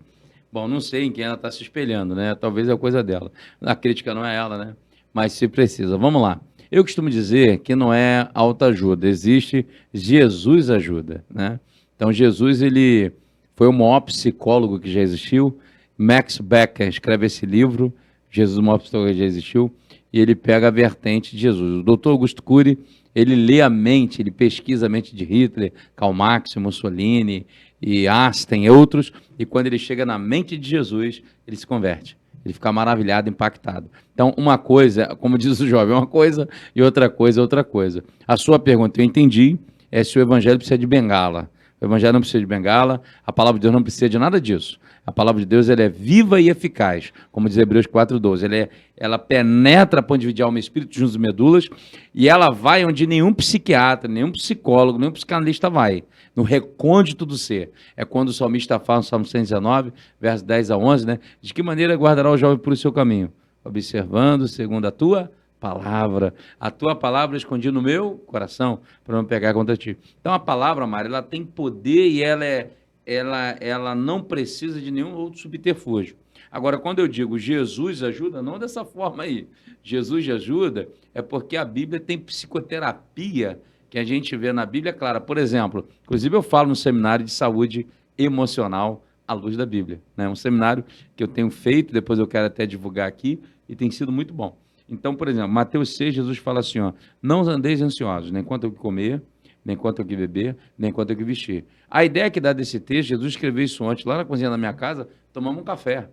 Bom, não sei em quem ela está se espelhando, né? Talvez é coisa dela. A crítica não é ela, né? Mas se precisa. Vamos lá. Eu costumo dizer que não é autoajuda, existe Jesus ajuda, né? Então Jesus, ele foi o maior psicólogo que já existiu. Max Becker escreve esse livro, Jesus, o maior psicólogo que já existiu, e ele pega a vertente de Jesus. O Dr. Augusto Cury, ele lê a mente, ele pesquisa a mente de Hitler, Karl Marx, Mussolini e Einstein e outros, e quando ele chega na mente de Jesus, ele se converte. Ele fica maravilhado, impactado. Então, uma coisa, como diz o jovem, uma coisa e outra coisa é outra coisa. A sua pergunta, eu entendi, é se o evangelho precisa de bengala. O evangelho não precisa de bengala, a palavra de Deus não precisa de nada disso. A palavra de Deus ela é viva e eficaz, como diz Hebreus 4:12. Ela penetra para onde divide alma e espírito, juntos e medulas, e ela vai onde nenhum psiquiatra, nenhum psicólogo, nenhum psicanalista vai, no recôndito do ser. É quando o salmista fala no Salmo 119, versos 10 a 11, né? De que maneira guardará o jovem por o seu caminho? Observando segundo a tua palavra. A tua palavra eu escondi no meu coração, para não pegar contra ti. Então a palavra, Mari, ela tem poder e ela não precisa de nenhum outro subterfúgio. Agora, quando eu digo Jesus ajuda, não dessa forma aí. Jesus ajuda é porque a Bíblia tem psicoterapia que a gente vê na Bíblia, clara. Por exemplo, inclusive eu falo no seminário de saúde emocional à luz da Bíblia, né? Um seminário que eu tenho feito, depois eu quero até divulgar aqui, e tem sido muito bom. Então, por exemplo, Mateus 6, Jesus fala assim, ó, não andeis ansiosos, nem quanto ao que comer, nem quanto ao que beber, nem quanto ao que vestir. A ideia que dá desse texto, Jesus escreveu isso ontem, lá na cozinha da minha casa, tomamos um café.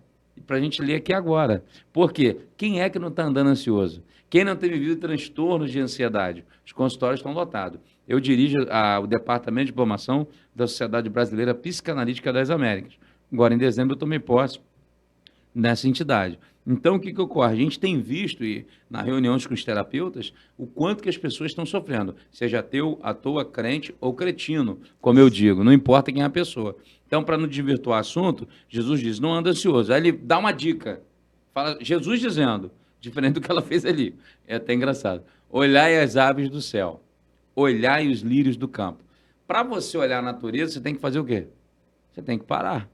Para a gente ler aqui agora. Por quê? Quem é que não está andando ansioso? Quem não tem vivido transtornos de ansiedade? Os consultórios estão lotados. Eu dirijo o Departamento de Diplomação da Sociedade Brasileira Psicanalítica das Américas. Agora, em dezembro, eu tomei posse nessa entidade. Então, o que ocorre? A gente tem visto, e nas reuniões com os terapeutas, o quanto que as pessoas estão sofrendo, seja ateu, à toa, crente ou cretino, como eu digo, não importa quem é a pessoa. Então, para não desvirtuar o assunto, Jesus diz, não anda ansioso. Aí ele dá uma dica, fala, Jesus dizendo, diferente do que ela fez ali, é até engraçado, olhai as aves do céu, olhai os lírios do campo. Para você olhar a natureza, você tem que fazer o quê? Você tem que parar.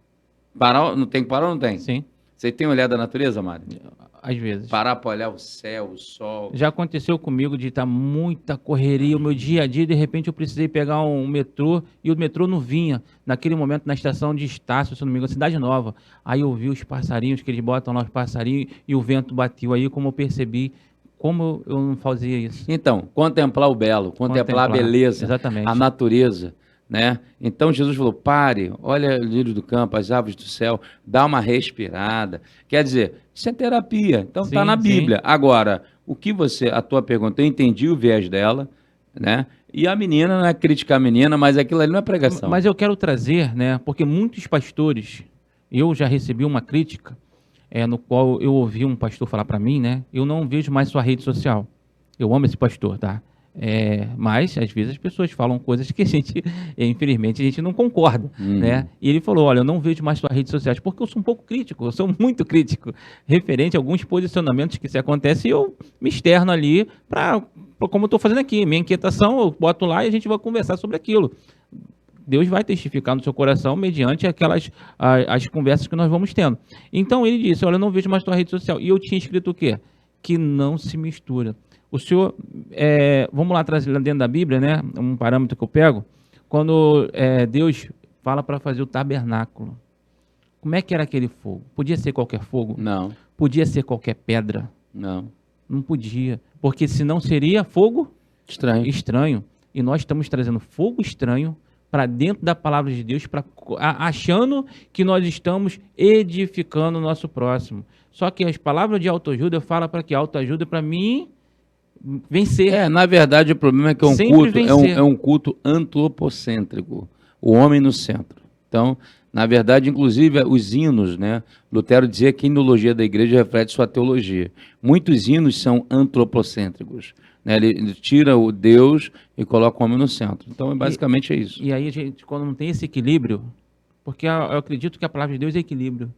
Parar, não tem que parar ou não tem? Sim. Você tem olhado a natureza, Mário? Às vezes. Parar para olhar o céu, o sol. Já aconteceu comigo de estar muita correria, o meu dia a dia, de repente eu precisei pegar um metrô e o metrô não vinha. Naquele momento, na estação de Estácio, se não me engano, Cidade Nova. Aí eu vi os passarinhos, que eles botam lá os passarinhos, e o vento bateu. Aí como eu percebi, como eu não fazia isso. Então, contemplar o belo, contemplar a beleza, exatamente. a natureza. Né? Então Jesus falou, pare, olha os lírios do campo, as aves do céu, dá uma respirada. Quer dizer, isso é terapia, então está na Bíblia. Sim. Agora, a tua pergunta, eu entendi o viés dela, né? E a menina, não é criticar a menina, mas aquilo ali não é pregação. Mas eu quero trazer, né? Porque muitos pastores, eu já recebi uma crítica, no qual eu ouvi um pastor falar para mim, né? Eu não vejo mais sua rede social. Eu amo esse pastor, tá? Mas, às vezes, as pessoas falam coisas que a gente, infelizmente, a gente não concorda, né? E ele falou, olha, eu não vejo mais suas redes sociais, porque eu sou um pouco crítico, eu sou muito crítico, referente a alguns posicionamentos que se acontecem, e eu me externo ali para como eu estou fazendo aqui, minha inquietação, eu boto lá e a gente vai conversar sobre aquilo. Deus vai testificar no seu coração mediante as conversas que nós vamos tendo. Então, ele disse, olha, eu não vejo mais sua rede social. E eu tinha escrito o quê? Que não se mistura. O senhor, vamos lá trazer dentro da Bíblia, né? Um parâmetro que eu pego. Quando Deus fala para fazer o tabernáculo. Como é que era aquele fogo? Podia ser qualquer fogo? Não. Podia ser qualquer pedra? Não. Não podia. Porque senão seria fogo estranho. E nós estamos trazendo fogo estranho para dentro da palavra de Deus, achando que nós estamos edificando o nosso próximo. Só que as palavras de autoajuda falam para que autoajuda para mim vencer. Na verdade, o problema é que é um culto antropocêntrico, o homem no centro. Então, na verdade, inclusive, os hinos, né? Lutero dizia que a himnologia da igreja reflete sua teologia. Muitos hinos são antropocêntricos, né? Ele tira o Deus e coloca o homem no centro. Então, basicamente é isso. E aí, a gente, quando não tem esse equilíbrio, porque eu acredito que a palavra de Deus é equilíbrio.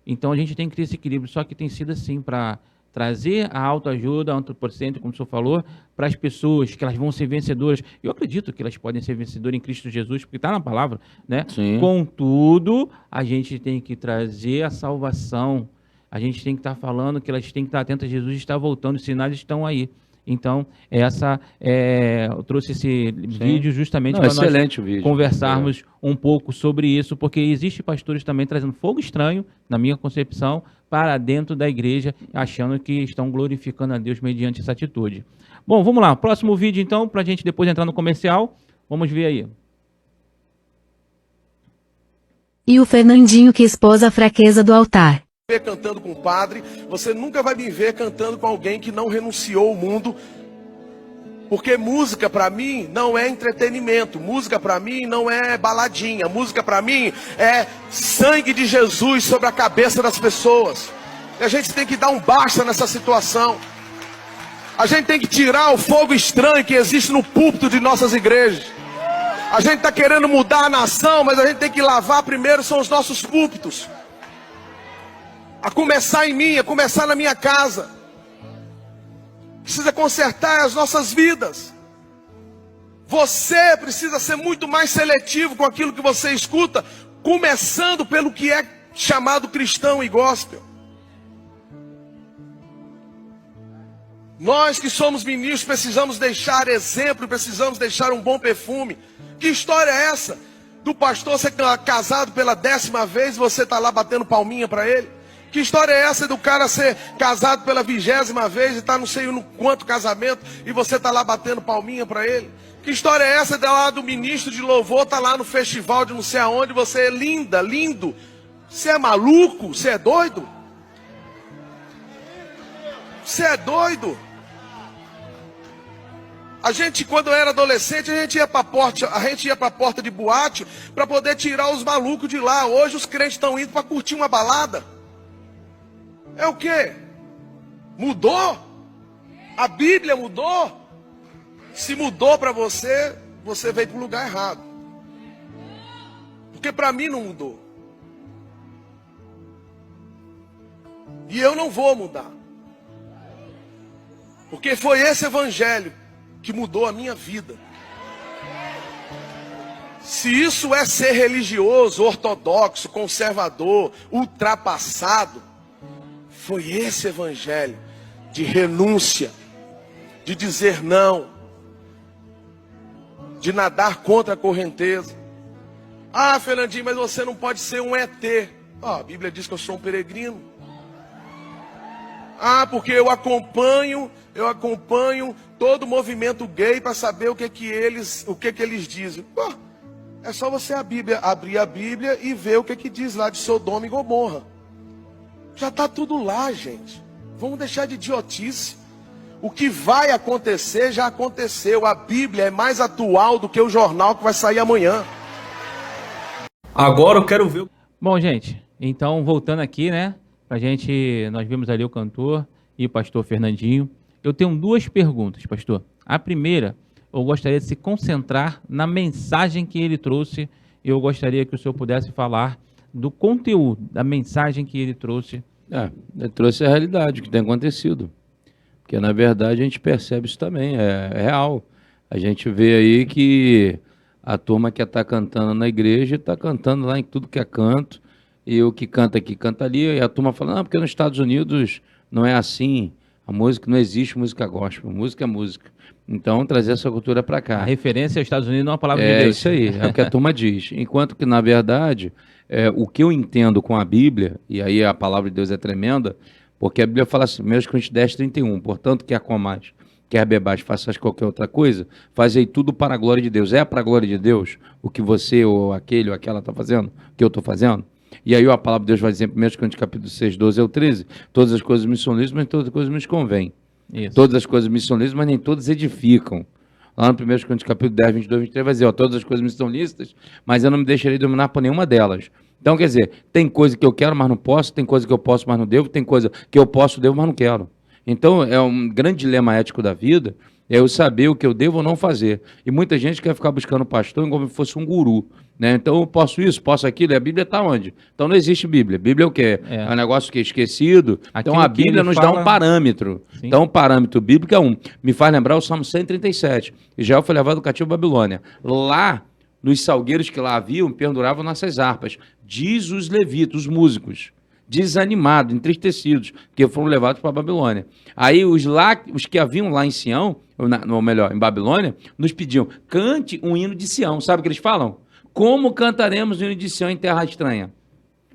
Então, a gente tem que ter esse equilíbrio, só que tem sido assim para trazer a autoajuda, antropocêntrica, como o senhor falou, para as pessoas, que elas vão ser vencedoras. Eu acredito que elas podem ser vencedoras em Cristo Jesus, porque está na palavra, né? Sim. Contudo, a gente tem que trazer a salvação. A gente tem que estar falando que elas têm que estar atentas, Jesus está voltando, os sinais estão aí. Então, eu trouxe esse vídeo justamente para nós conversarmos um pouco sobre isso, porque existe pastores também trazendo fogo estranho, na minha concepção, para dentro da igreja, achando que estão glorificando a Deus mediante essa atitude. Bom, vamos lá. Próximo vídeo, então, para a gente depois entrar no comercial. Vamos ver aí. E o Fernandinho que expôs a fraqueza do altar. Cantando com o padre, você nunca vai me ver cantando com alguém que não renunciou ao mundo, porque música para mim não é entretenimento, música para mim não é baladinha, música para mim é sangue de Jesus sobre a cabeça das pessoas. E a gente tem que dar um basta nessa situação. A gente tem que tirar o fogo estranho que existe no púlpito de nossas igrejas. A gente está querendo mudar a nação, mas a gente tem que lavar primeiro, são os nossos púlpitos. A começar em mim, a começar na minha casa. Precisa consertar as nossas vidas. Você precisa ser muito mais seletivo com aquilo que você escuta, começando pelo que é chamado cristão e gospel. Nós que somos ministros precisamos deixar exemplo, precisamos deixar um bom perfume. Que história é essa? Do pastor ser casado pela 10ª vez, você está lá batendo palminha para ele? Que história é essa do cara ser casado pela 20ª vez e tá não sei no quanto casamento e você tá lá batendo palminha pra ele? Que história é essa lá do ministro de louvor, tá lá no festival de não sei aonde, você é linda, lindo? Você é maluco? Você é doido? Você é doido? A gente, quando era adolescente, a gente ia para a porta de boate para poder tirar os malucos de lá. Hoje os crentes estão indo para curtir uma balada. É o quê? Mudou? A Bíblia mudou? Se mudou para você, você veio para o lugar errado. Porque para mim não mudou. E eu não vou mudar. Porque foi esse evangelho que mudou a minha vida. Se isso é ser religioso, ortodoxo, conservador, ultrapassado, foi esse evangelho de renúncia, de dizer não, de nadar contra a correnteza. Ah, Fernandinho, mas você não pode ser um ET. A Bíblia diz que eu sou um peregrino. Ah, porque eu acompanho todo o movimento gay para saber o que eles dizem. Pô, é só você abrir a Bíblia e ver o que diz lá de Sodoma e Gomorra. Já está tudo lá, gente. Vamos deixar de idiotice. O que vai acontecer já aconteceu. A Bíblia é mais atual do que o jornal que vai sair amanhã. Agora eu quero ver. Bom, gente, então voltando aqui, né? Nós vimos ali o cantor e o pastor Fernandinho. Eu tenho duas perguntas, pastor. A primeira, eu gostaria de se concentrar na mensagem que ele trouxe. Eu gostaria que o senhor pudesse falar do conteúdo, da mensagem que ele trouxe. Ele trouxe a realidade, o que tem acontecido. Porque, na verdade, a gente percebe isso também, é real. A gente vê aí que a turma que está cantando na igreja está cantando lá em tudo que é canto. E o que canta aqui, canta ali, e a turma fala, não, porque nos Estados Unidos não é assim, a música, não existe música gospel, música é música. Então, trazer essa cultura para cá. A referência aos Estados Unidos não é uma palavra de Deus. É isso aí, é o que a turma diz. Enquanto que, na verdade, o que eu entendo com a Bíblia, e aí a palavra de Deus é tremenda, porque a Bíblia fala assim, 1 Coríntios 10:31, portanto, quer comais, quer bebais, faças qualquer outra coisa, fazei tudo para a glória de Deus. É para a glória de Deus o que você, ou aquele, ou aquela está fazendo, o que eu estou fazendo? E aí a palavra de Deus vai dizer em 1 Coríntios capítulo 6, 12 ao 13, todas as coisas me são lícitas, mas todas as coisas me convêm. Todas as coisas me são lícitas, mas nem todas edificam. Lá no 1 Coríntios capítulo 10, 22, 23 vai dizer, todas as coisas me são lícitas, mas eu não me deixarei dominar por nenhuma delas. Então, quer dizer, tem coisa que eu quero, mas não posso, tem coisa que eu posso, mas não devo, tem coisa que eu posso, devo, mas não quero. Então, é um grande dilema ético da vida, é eu saber o que eu devo ou não fazer. E muita gente quer ficar buscando pastor como se fosse um guru. Né? Então, eu posso isso, posso aquilo, e a Bíblia está onde? Então, não existe Bíblia. Bíblia é o quê? É um negócio que é esquecido. Aquilo então, a Bíblia nos dá um parâmetro. Sim. Então, o parâmetro bíblico é me faz lembrar o Salmo 137. Israel foi levado cativo à Babilônia. Lá, nos salgueiros que lá haviam, penduravam nossas harpas. Diz os levitas, os músicos, desanimados, entristecidos, porque foram levados para a Babilônia. Aí, os que haviam lá em Sião, ou melhor, em Babilônia, nos pediam, cante um hino de Sião. Sabe o que eles falam? Como cantaremos o hino de Sião em terra estranha?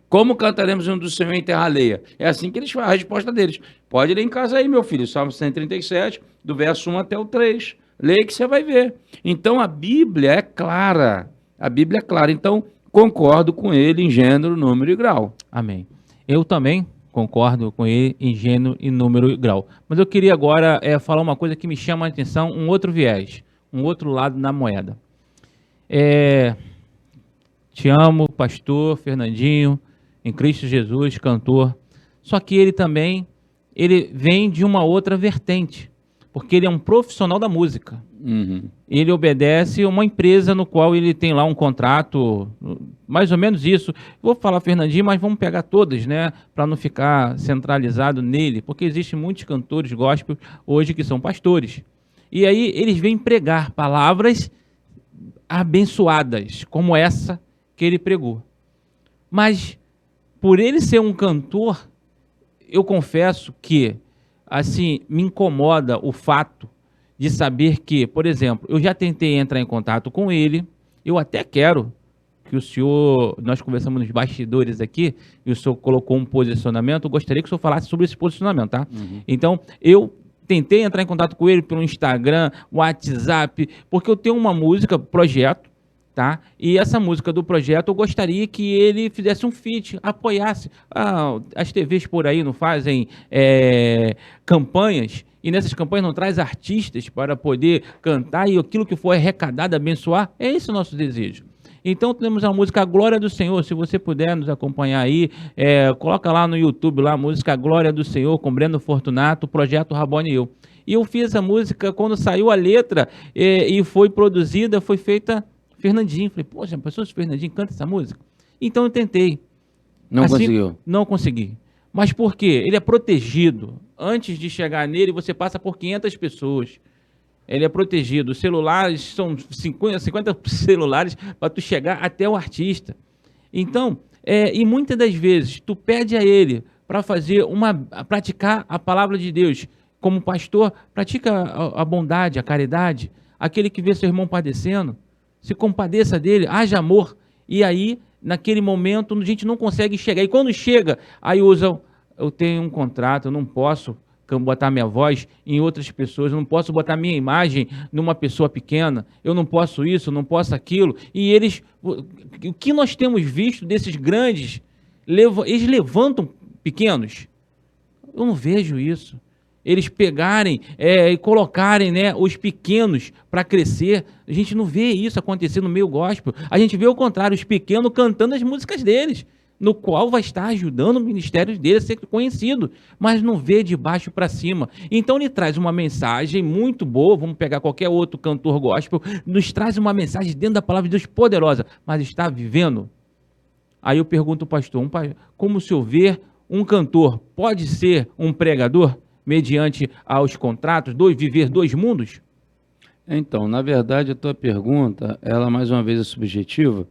Como cantaremos o hino do Senhor em terra alheia? É assim que eles fazem a resposta deles. Pode ler em casa aí, meu filho, Salmo 137, do verso 1 até o 3. Leia que você vai ver. Então, a Bíblia é clara. A Bíblia é clara. Então, concordo com ele em gênero, número e grau. Amém. Eu também concordo com ele em gênero e número e grau. Mas eu queria agora falar uma coisa que me chama a atenção, um outro viés, um outro lado na moeda. Te amo, pastor Fernandinho, em Cristo Jesus, cantor. Só que ele também, ele vem de uma outra vertente, porque ele é um profissional da música. Uhum. Ele obedece a uma empresa no qual ele tem lá um contrato, mais ou menos isso. Vou falar Fernandinho, mas vamos pegar todas, né, para não ficar centralizado nele, porque existem muitos cantores gospel hoje que são pastores. E aí eles vêm pregar palavras abençoadas, como essa que ele pregou. Mas, por ele ser um cantor, eu confesso que, assim, me incomoda o fato de saber que, por exemplo, eu já tentei entrar em contato com ele, eu até quero que o senhor, nós conversamos nos bastidores aqui, e o senhor colocou um posicionamento, eu gostaria que o senhor falasse sobre esse posicionamento, tá? Então, eu tentei entrar em contato com ele pelo Instagram, WhatsApp, porque eu tenho uma música, projeto, tá? E essa música do projeto, eu gostaria que ele fizesse um feat, apoiasse. As TVs por aí não fazem campanhas, e nessas campanhas não traz artistas para poder cantar, e aquilo que for arrecadado, abençoar, é esse o nosso desejo. Então temos a música Glória do Senhor, se você puder nos acompanhar aí, coloca lá no YouTube, lá a música Glória do Senhor, com Breno Fortunato, Projeto Rabone e eu. E eu fiz essa música quando saiu a letra e foi produzida, foi feita Fernandinho. Falei, poxa, pessoa, se Fernandinho canta essa música? Então eu tentei. Não conseguiu? Não consegui. Mas por quê? Ele é protegido. Antes de chegar nele, você passa por 500 pessoas. Ele é protegido. Os celulares são 50 celulares para tu chegar até o artista. Então, e muitas das vezes, tu pede a ele para praticar a palavra de Deus. Como pastor, pratica a bondade, a caridade. Aquele que vê seu irmão padecendo, se compadeça dele, haja amor. E aí, naquele momento, a gente não consegue chegar. E quando chega, aí usam, eu tenho um contrato, eu não posso botar minha voz em outras pessoas, eu não posso botar minha imagem numa pessoa pequena, eu não posso isso, eu não posso aquilo. E eles, o que nós temos visto desses grandes, eles levantam pequenos. Eu não vejo isso. Eles pegarem e colocarem, né, os pequenos para crescer. A gente não vê isso acontecer no meio gospel. A gente vê o contrário, os pequenos cantando as músicas deles, no qual vai estar ajudando o ministério dele a ser conhecido, mas não vê de baixo para cima. Então ele traz uma mensagem muito boa, vamos pegar qualquer outro cantor gospel, nos traz uma mensagem dentro da palavra de Deus poderosa, mas está vivendo? Aí eu pergunto ao pastor, como o senhor vê um cantor pode ser um pregador? Mediante aos contratos, viver dois mundos? Então, na verdade, a tua pergunta, ela mais uma vez é subjetiva,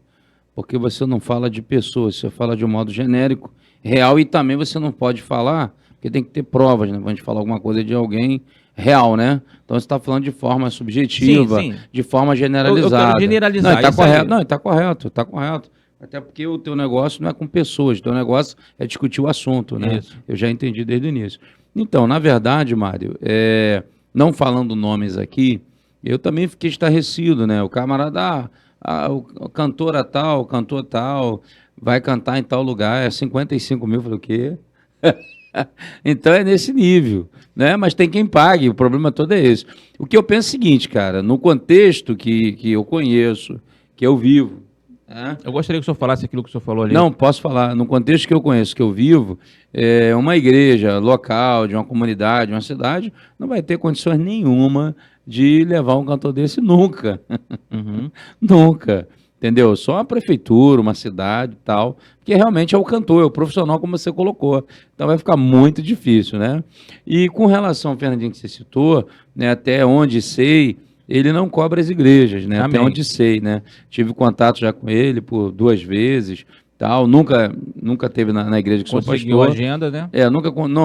porque você não fala de pessoas, você fala de um modo genérico, real, e também você não pode falar, porque tem que ter provas, né? Quando a gente falar alguma coisa de alguém real, né? Então você está falando de forma subjetiva, sim. De forma generalizada. Eu quero generalizar. Não, está correto, não, está correto, está correto. Até porque o teu negócio não é com pessoas, o teu negócio é discutir o assunto, né? Isso. Eu já entendi desde o início. Então, na verdade, Mário, não falando nomes aqui, eu também fiquei estarrecido, né? O camarada, o cantora tal, o cantor tal, vai cantar em tal lugar, 55 mil, eu falei, o quê? Então é nesse nível, né? Mas tem quem pague, o problema todo é esse. O que eu penso é o seguinte, cara, no contexto que eu conheço, que eu vivo, eu gostaria que o senhor falasse aquilo que o senhor falou ali. Não, posso falar. No contexto que eu conheço, que eu vivo, uma igreja local, de uma comunidade, uma cidade, não vai ter condições nenhuma de levar um cantor desse nunca. Nunca. Entendeu? Só a prefeitura, uma cidade e tal, porque realmente é o cantor, é o profissional, como você colocou. Então vai ficar muito difícil, né? E com relação ao Fernandinho que você citou, né, até onde sei, ele não cobra as igrejas, né? Amém. Até onde sei, né? Tive contato já com ele por 2 vezes, tal. Nunca teve na igreja que sou pastor. Conseguiu agenda, né?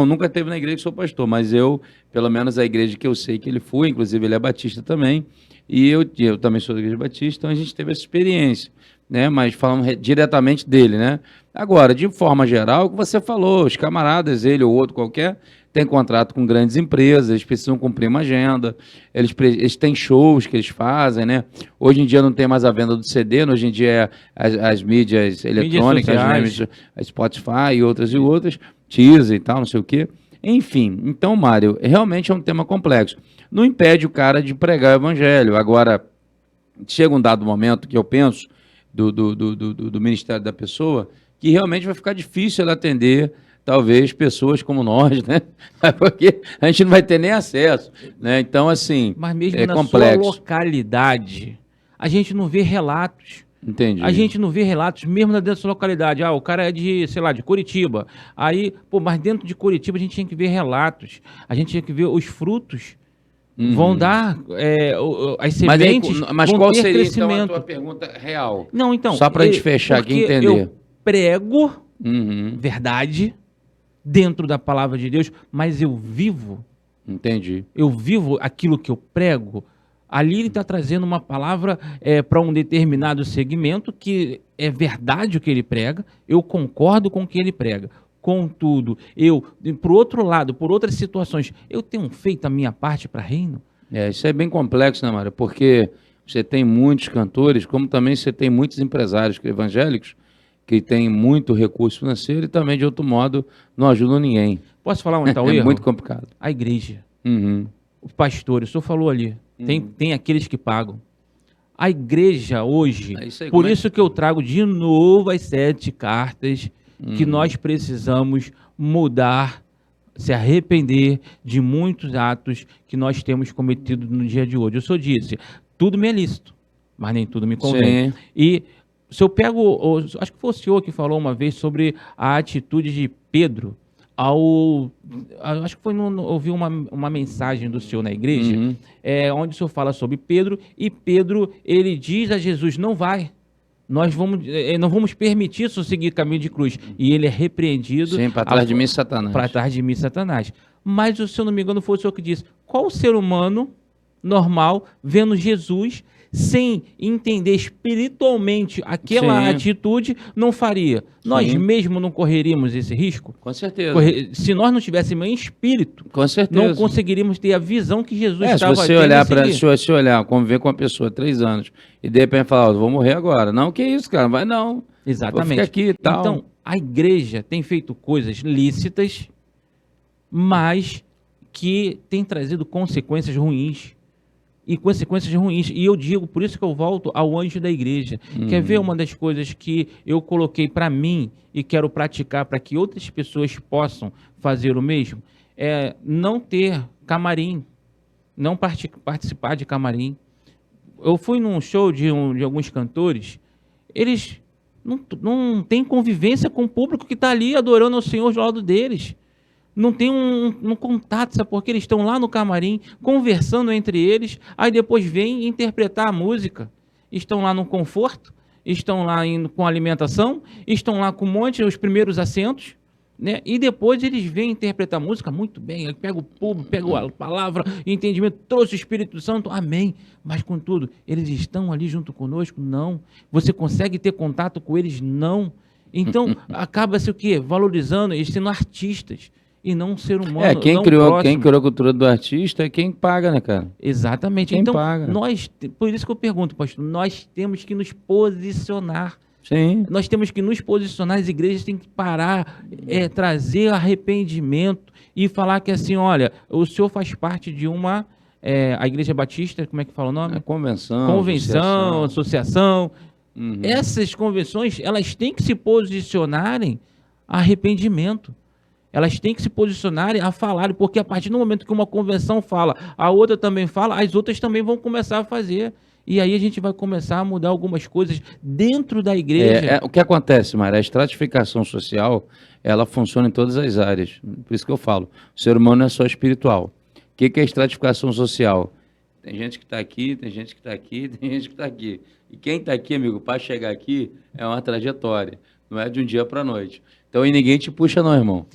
Nunca teve na igreja que sou pastor, mas eu, pelo menos a igreja que eu sei que ele foi, inclusive ele é batista também, e eu também sou da igreja batista, então a gente teve essa experiência, né? Mas falando diretamente dele, né? Agora, de forma geral, o que você falou, os camaradas, ele ou outro qualquer, tem contrato com grandes empresas, eles precisam cumprir uma agenda, eles têm shows que eles fazem, né? Hoje em dia não tem mais a venda do CD, hoje em dia as mídias eletrônicas, né? A Spotify e outras, Teaser e tal, não sei o quê. Enfim, então, Mário, realmente é um tema complexo. Não impede o cara de pregar o evangelho. Agora, chega um dado momento que eu penso do ministério da pessoa, que realmente vai ficar difícil ela atender talvez pessoas como nós, né? Porque a gente não vai ter nem acesso, né? Então, assim, mas mesmo na complexo. Sua localidade, a gente não vê relatos. Entendi. A gente não vê relatos, mesmo dentro da sua localidade. O cara é de, sei lá, de Curitiba. Aí, mas dentro de Curitiba a gente tinha que ver relatos. A gente tinha que ver os frutos. Vão dar as sementes. Mas qual seria, então, a tua pergunta real? Não, então. Só para a gente fechar aqui e entender. Eu prego verdade dentro da palavra de Deus, mas eu vivo. Entendi. Eu vivo aquilo que eu prego. Ali ele está trazendo uma palavra para um determinado segmento que é verdade o que ele prega, eu concordo com o que ele prega. Contudo, por outro lado, por outras situações, eu tenho feito a minha parte para reino? Isso é bem complexo, né, Mário? Porque você tem muitos cantores, como também você tem muitos empresários evangélicos que têm muito recurso financeiro e também, de outro modo, não ajudam ninguém. Posso falar onde está o erro? É muito complicado. A igreja. Uhum. Os pastores, o senhor falou ali, tem aqueles que pagam. A igreja hoje, por isso que eu trago de novo as 7 cartas que nós precisamos mudar, se arrepender de muitos atos que nós temos cometido no dia de hoje. O senhor disse, tudo me é lícito, mas nem tudo me convém. Sim. E se eu pego, acho que foi o senhor que falou uma vez sobre a atitude de Pedro, acho que foi ouvi uma mensagem do senhor na igreja, onde o senhor fala sobre Pedro, e Pedro, ele diz a Jesus, não vai, não vamos permitir isso seguir caminho de cruz. E ele é repreendido. Sim, para trás de mim, Satanás. Para trás de mim, Satanás. Mas, se eu não me engano, foi o senhor que disse, qual ser humano normal, vendo Jesus, sem entender espiritualmente aquela atitude, não faria? Nós mesmo não correríamos esse risco? Com certeza. Se nós não tivéssemos em espírito, com certeza, não conseguiríamos ter a visão que Jesus estava tendo. Se você olhar, conviver com uma pessoa 3 anos e de repente falar, vou morrer agora. Não, que isso, cara, não vai não. Exatamente. Vou ficar aqui e tal. Então, a igreja tem feito coisas lícitas, mas que tem trazido consequências ruins. E eu digo, por isso que eu volto ao anjo da igreja. Quer ver uma das coisas que eu coloquei para mim e quero praticar para que outras pessoas possam fazer o mesmo? É não ter camarim, não participar de camarim. Eu fui num show de alguns cantores, eles não têm convivência com o público que está ali adorando ao Senhor do lado deles. Não tem um contato, sabe? Porque eles estão lá no camarim, conversando entre eles, aí depois vêm interpretar a música. Estão lá no conforto, estão lá com alimentação, estão lá com um monte, os primeiros assentos, né? E depois eles vêm interpretar a música muito bem, ele pega o público, pega a palavra, entendimento, trouxe o Espírito Santo, amém. Mas, contudo, eles estão ali junto conosco? Não. Você consegue ter contato com eles? Não. Então, acaba-se o quê? Valorizando e sendo artistas. E não um ser humano. Quem criou a cultura do artista é quem paga, né, cara? Exatamente. Quem então, paga. Por isso que eu pergunto, pastor, nós temos que nos posicionar. Sim. Nós temos que nos posicionar, as igrejas têm que parar, trazer arrependimento e falar que assim, olha, o senhor faz parte de uma, a Igreja Batista, como é que fala o nome? Convenção, associação. Essas convenções, elas têm que se posicionarem a arrependimento. Elas têm que se posicionarem a falar, porque a partir do momento que uma convenção fala, a outra também fala, as outras também vão começar a fazer. E aí a gente vai começar a mudar algumas coisas dentro da igreja. O que acontece, Mário? A estratificação social, ela funciona em todas as áreas. Por isso que eu falo, o ser humano não é só espiritual. O que é estratificação social? Tem gente que está aqui, tem gente que está aqui, tem gente que está aqui. E quem está aqui, amigo, para chegar aqui é uma trajetória. Não é de um dia para a noite. Então, e ninguém te puxa não, irmão.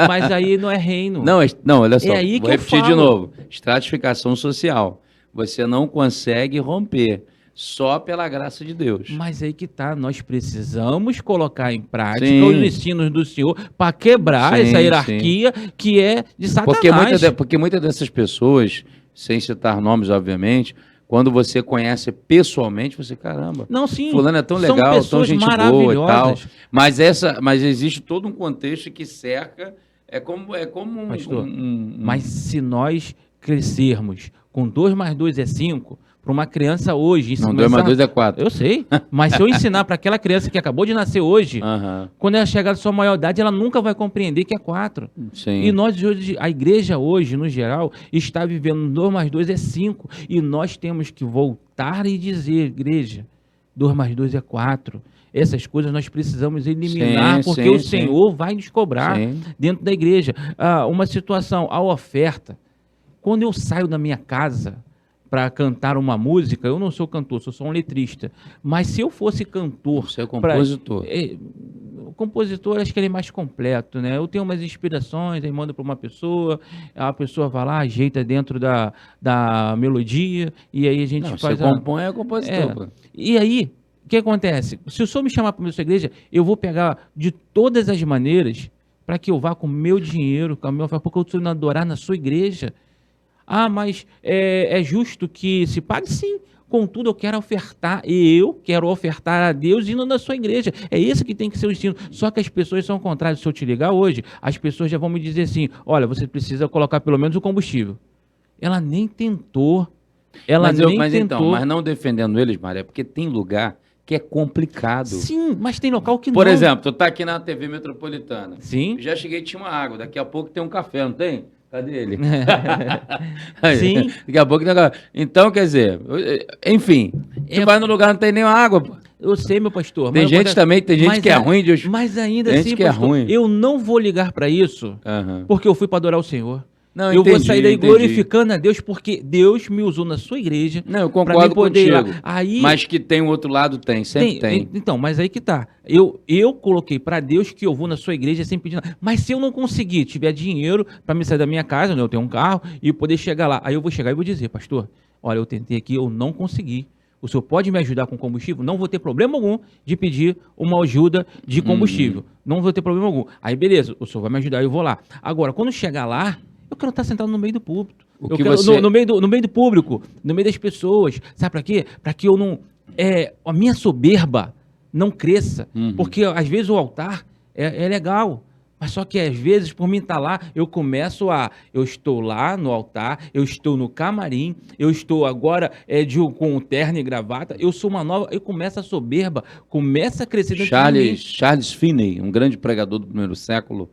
Mas aí não é reino. Não, olha só, aí vou repetir de novo. Estratificação social. Você não consegue romper só pela graça de Deus. Mas aí que tá, nós precisamos colocar em prática os ensinos do Senhor para quebrar essa hierarquia que é de Satanás. Porque muitas dessas pessoas, sem citar nomes, obviamente, quando você conhece pessoalmente, você, caramba, não, sim, fulano é tão legal, tão gente boa e tal. Mas existe todo um contexto que cerca, é como Pastor, mas se nós crescermos com 2 mais 2 é 5, para uma criança hoje... Não, 2 mais 2 é 4. Eu sei, mas se eu ensinar para aquela criança que acabou de nascer hoje, quando ela chegar à sua maioridade, ela nunca vai compreender que é 4. Sim. E nós hoje, a igreja hoje, no geral, está vivendo 2 mais 2 é 5. E nós temos que voltar e dizer, igreja, 2 mais 2 é 4. Essas coisas nós precisamos eliminar, porque o Senhor vai nos cobrar dentro da igreja. Uma situação, a oferta. Quando eu saio da minha casa para cantar uma música, eu não sou cantor, sou só um letrista. Mas se eu fosse cantor... Você é compositor. compositor, acho que ele é mais completo, né? Eu tenho umas inspirações, aí mando para uma pessoa, a pessoa vai lá, ajeita dentro da melodia, e aí a gente Não, faz você compõe, é compositor. pô. E aí, o que acontece? Se o senhor me chamar para a sua igreja, eu vou pegar de todas as maneiras para que eu vá com o meu dinheiro, com a minha oferta, porque eu estou indo adorar na sua igreja. Ah, mas é justo que se pague? Sim. Contudo, eu quero ofertar a Deus indo na sua igreja. É esse que tem que ser o ensino. Só que as pessoas são contrárias. Se eu te ligar hoje, as pessoas já vão me dizer assim, olha, você precisa colocar pelo menos o combustível. Ela nem tentou. Mas não defendendo eles, Maria, porque tem lugar que é complicado. Sim, mas tem local que Por não. exemplo, tu tá aqui na TV Metropolitana. Sim. Já cheguei, tinha uma água. Daqui a pouco tem um café, não tem? Cadê ele? Sim. Daqui a pouco tem um café. Então, quer dizer, enfim, tu vai no lugar não tem nem água, pô. Eu sei, meu pastor. Tem gente também, tem gente que é ruim de... Mas ainda Tem assim, gente que é pastor, ruim. eu não vou ligar para isso, Aham. porque eu fui para adorar o Senhor. Não, eu vou entendi, sair daí entendi. glorificando a Deus, porque Deus me usou na sua igreja. Não, eu pra concordo mim poder ir lá. contigo. Aí, Mas que tem o outro lado, sempre tem. Então, mas aí que tá. Eu coloquei para Deus que eu vou na sua igreja sem pedir nada. Mas se eu não conseguir, tiver dinheiro para me sair da minha casa, né, eu tenho um carro, e poder chegar lá, aí eu vou chegar e vou dizer, pastor, olha, eu tentei aqui, eu não consegui. O senhor pode me ajudar com combustível? Não vou ter problema algum de pedir uma ajuda de combustível. Não vou ter problema algum. Aí, beleza, o senhor vai me ajudar, eu vou lá. Agora, quando chegar lá, eu quero estar sentado no meio do púlpito. Eu quero, no meio do público, no meio das pessoas. Sabe para quê? Para que eu não... a minha soberba não cresça. Porque, às vezes, o altar é legal. Mas só que, às vezes, por mim estar lá, eu começo eu estou lá no altar, eu estou no camarim, eu estou agora com terno e gravata, eu sou uma nova... Eu começo a soberba, começa a crescer dentro de mim. Charles Finney, um grande pregador do primeiro século,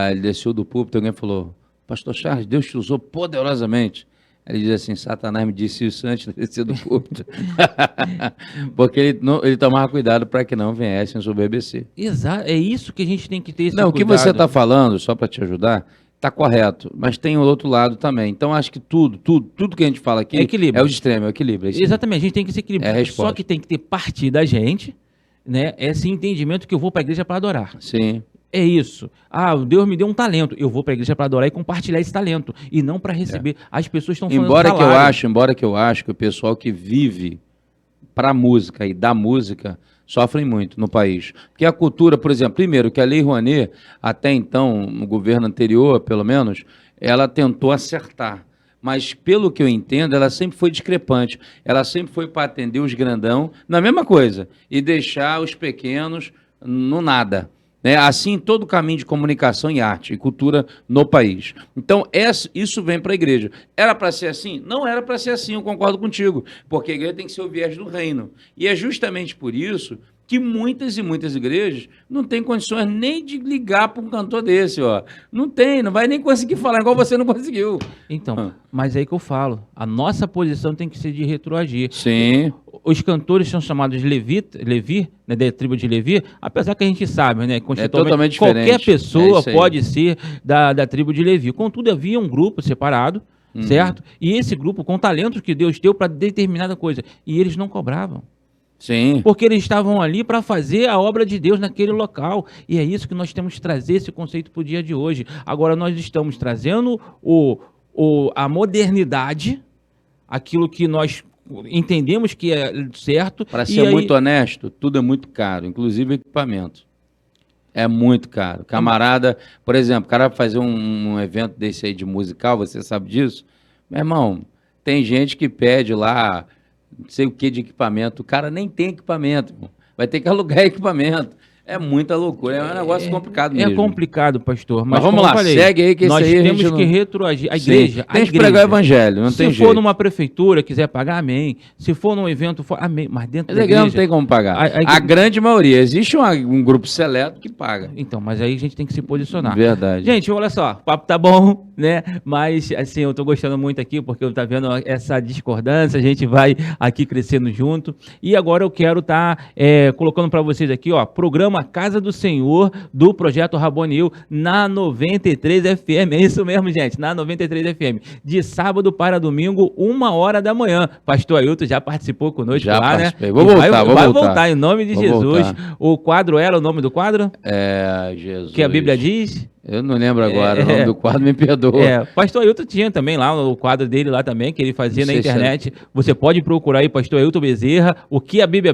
ele desceu do púlpito e alguém falou... Pastor Charles, Deus te usou poderosamente. Ele diz assim, Satanás me disse isso antes de descer do púlpito. Porque ele tomava cuidado para que não viessem ensoberbecer. Exato, é isso que a gente tem que ter esse Não, cuidado. o que você está falando, só para te ajudar, está correto, mas tem o outro lado também. Então, acho que tudo que a gente fala aqui equilíbrio. É o extremo, é o equilíbrio. Exatamente, a gente tem que se equilibrar. É a resposta. Só que tem que ter parte da gente, né? Esse entendimento que eu vou para a igreja para adorar. Sim. É isso. Ah, Deus me deu um talento. Eu vou para a igreja para adorar e compartilhar esse talento. E não para receber. As pessoas estão falando Embora salário. que eu acho que o pessoal que vive para a música e da música sofrem muito no país. Porque a cultura, por exemplo, primeiro que a Lei Rouanet, até então, no governo anterior, pelo menos, ela tentou acertar. Mas, pelo que eu entendo, ela sempre foi discrepante. Ela sempre foi para atender os grandão na mesma coisa e deixar os pequenos no nada. Assim, todo o caminho de comunicação e arte e cultura no país. Então, isso vem para a igreja. Era para ser assim? Não era para ser assim, eu concordo contigo, porque a igreja tem que ser o viés do reino. E é justamente por isso que muitas e muitas igrejas não têm condições nem de ligar para um cantor desse, ó. Não vai nem conseguir falar, igual você não conseguiu. Então, mas é aí que eu falo. A nossa posição tem que ser de retroagir. Sim. Os cantores são chamados de Levi, né, da tribo de Levi, apesar que a gente sabe, né, totalmente diferente. Qualquer pessoa pode ser da tribo de Levi. Contudo, havia um grupo separado, certo? E esse grupo com talentos que Deus deu para determinada coisa. E eles não cobravam. Sim. Porque eles estavam ali para fazer a obra de Deus naquele local. E é isso que nós temos que trazer esse conceito para o dia de hoje. Agora nós estamos trazendo a modernidade, aquilo que nós entendemos que é certo. Para ser muito honesto, tudo é muito caro, inclusive equipamento. É muito caro. Camarada, por exemplo, o cara vai fazer um evento desse aí de musical, você sabe disso? Meu irmão, tem gente que pede lá não sei o que de equipamento, o cara nem tem equipamento, irmão. Vai ter que alugar equipamento. É muita loucura, é um negócio complicado mesmo. É complicado, pastor. Mas vamos lá, segue aí que nós isso aí temos que retroagir. A igreja. Tem que pregar o evangelho, não tem jeito. Se for numa prefeitura, quiser pagar, amém. Se for num evento, amém. Mas dentro da igreja... não tem como pagar. A grande maioria. Existe um grupo seleto que paga. Então, mas aí a gente tem que se posicionar. Verdade. Gente, olha só, o papo tá bom, né? Mas, assim, eu tô gostando muito aqui, porque eu tá vendo essa discordância, a gente vai aqui crescendo junto. E agora eu quero estar colocando para vocês aqui, ó, programa programa Casa do Senhor, do Projeto Raboniel, na 93 FM. É isso mesmo, gente, na 93 FM. De sábado para domingo, 1h da manhã. Pastor Ailton já participou conosco Já lá, participei. né? Vou E voltar, vai voltar, em nome de Vou Jesus. voltar. O quadro era o nome do quadro? Jesus. Que a Bíblia diz? Eu não lembro agora, o nome do quadro me perdoa. Pastor Ailton tinha também lá o quadro dele lá também, que ele fazia Não na sei se internet. Você pode procurar aí, Pastor Ailton Bezerra, o que a Bíblia,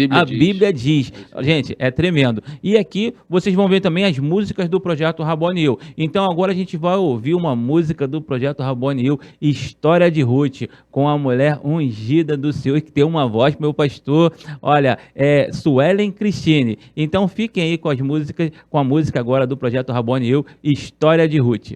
a Bíblia diz. Gente, é tremendo. E aqui vocês vão ver também as músicas do Projeto Raboniel. Então agora a gente vai ouvir uma música do Projeto Raboniel, História de Ruth, com a mulher ungida do Senhor, que tem uma voz, meu pastor, olha, é Suelen Cristine. Então fiquem aí com as músicas, com a música agora do Projeto Raboniel, História de Ruth.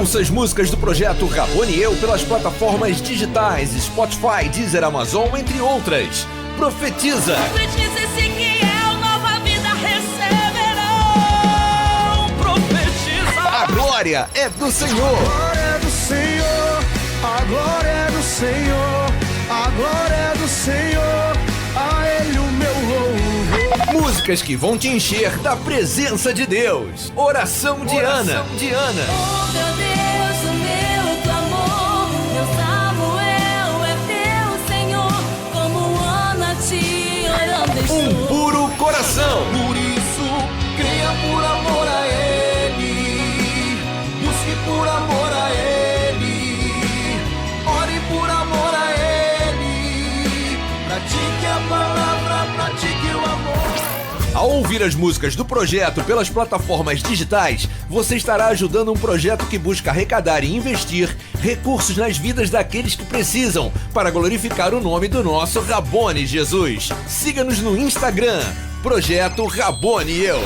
Ouça as músicas do projeto Rabone e Eu pelas plataformas digitais, Spotify, Deezer, Amazon, entre outras. Profetiza! Profetiza esse que é nova vida receberão. Profetiza! A glória é do Senhor! A glória é do Senhor, a glória é do Senhor, a glória é do Senhor, a Ele o meu louvor. Músicas que vão te encher da presença de Deus. Oração de Ana. Oh meu Deus, o meu clamor, meu Samuel é teu Senhor, como Ana te orando estou. Puro coração. Por isso, creia por amor a Ele, busque por amor a Ele, ore por amor a Ele, pratique a palavra, pratique o amor. Ao ouvir as músicas do projeto pelas plataformas digitais, você estará ajudando um projeto que busca arrecadar e investir recursos nas vidas daqueles que precisam para glorificar o nome do nosso Rabone Jesus. Siga-nos no Instagram, Projeto Rabone e Eu.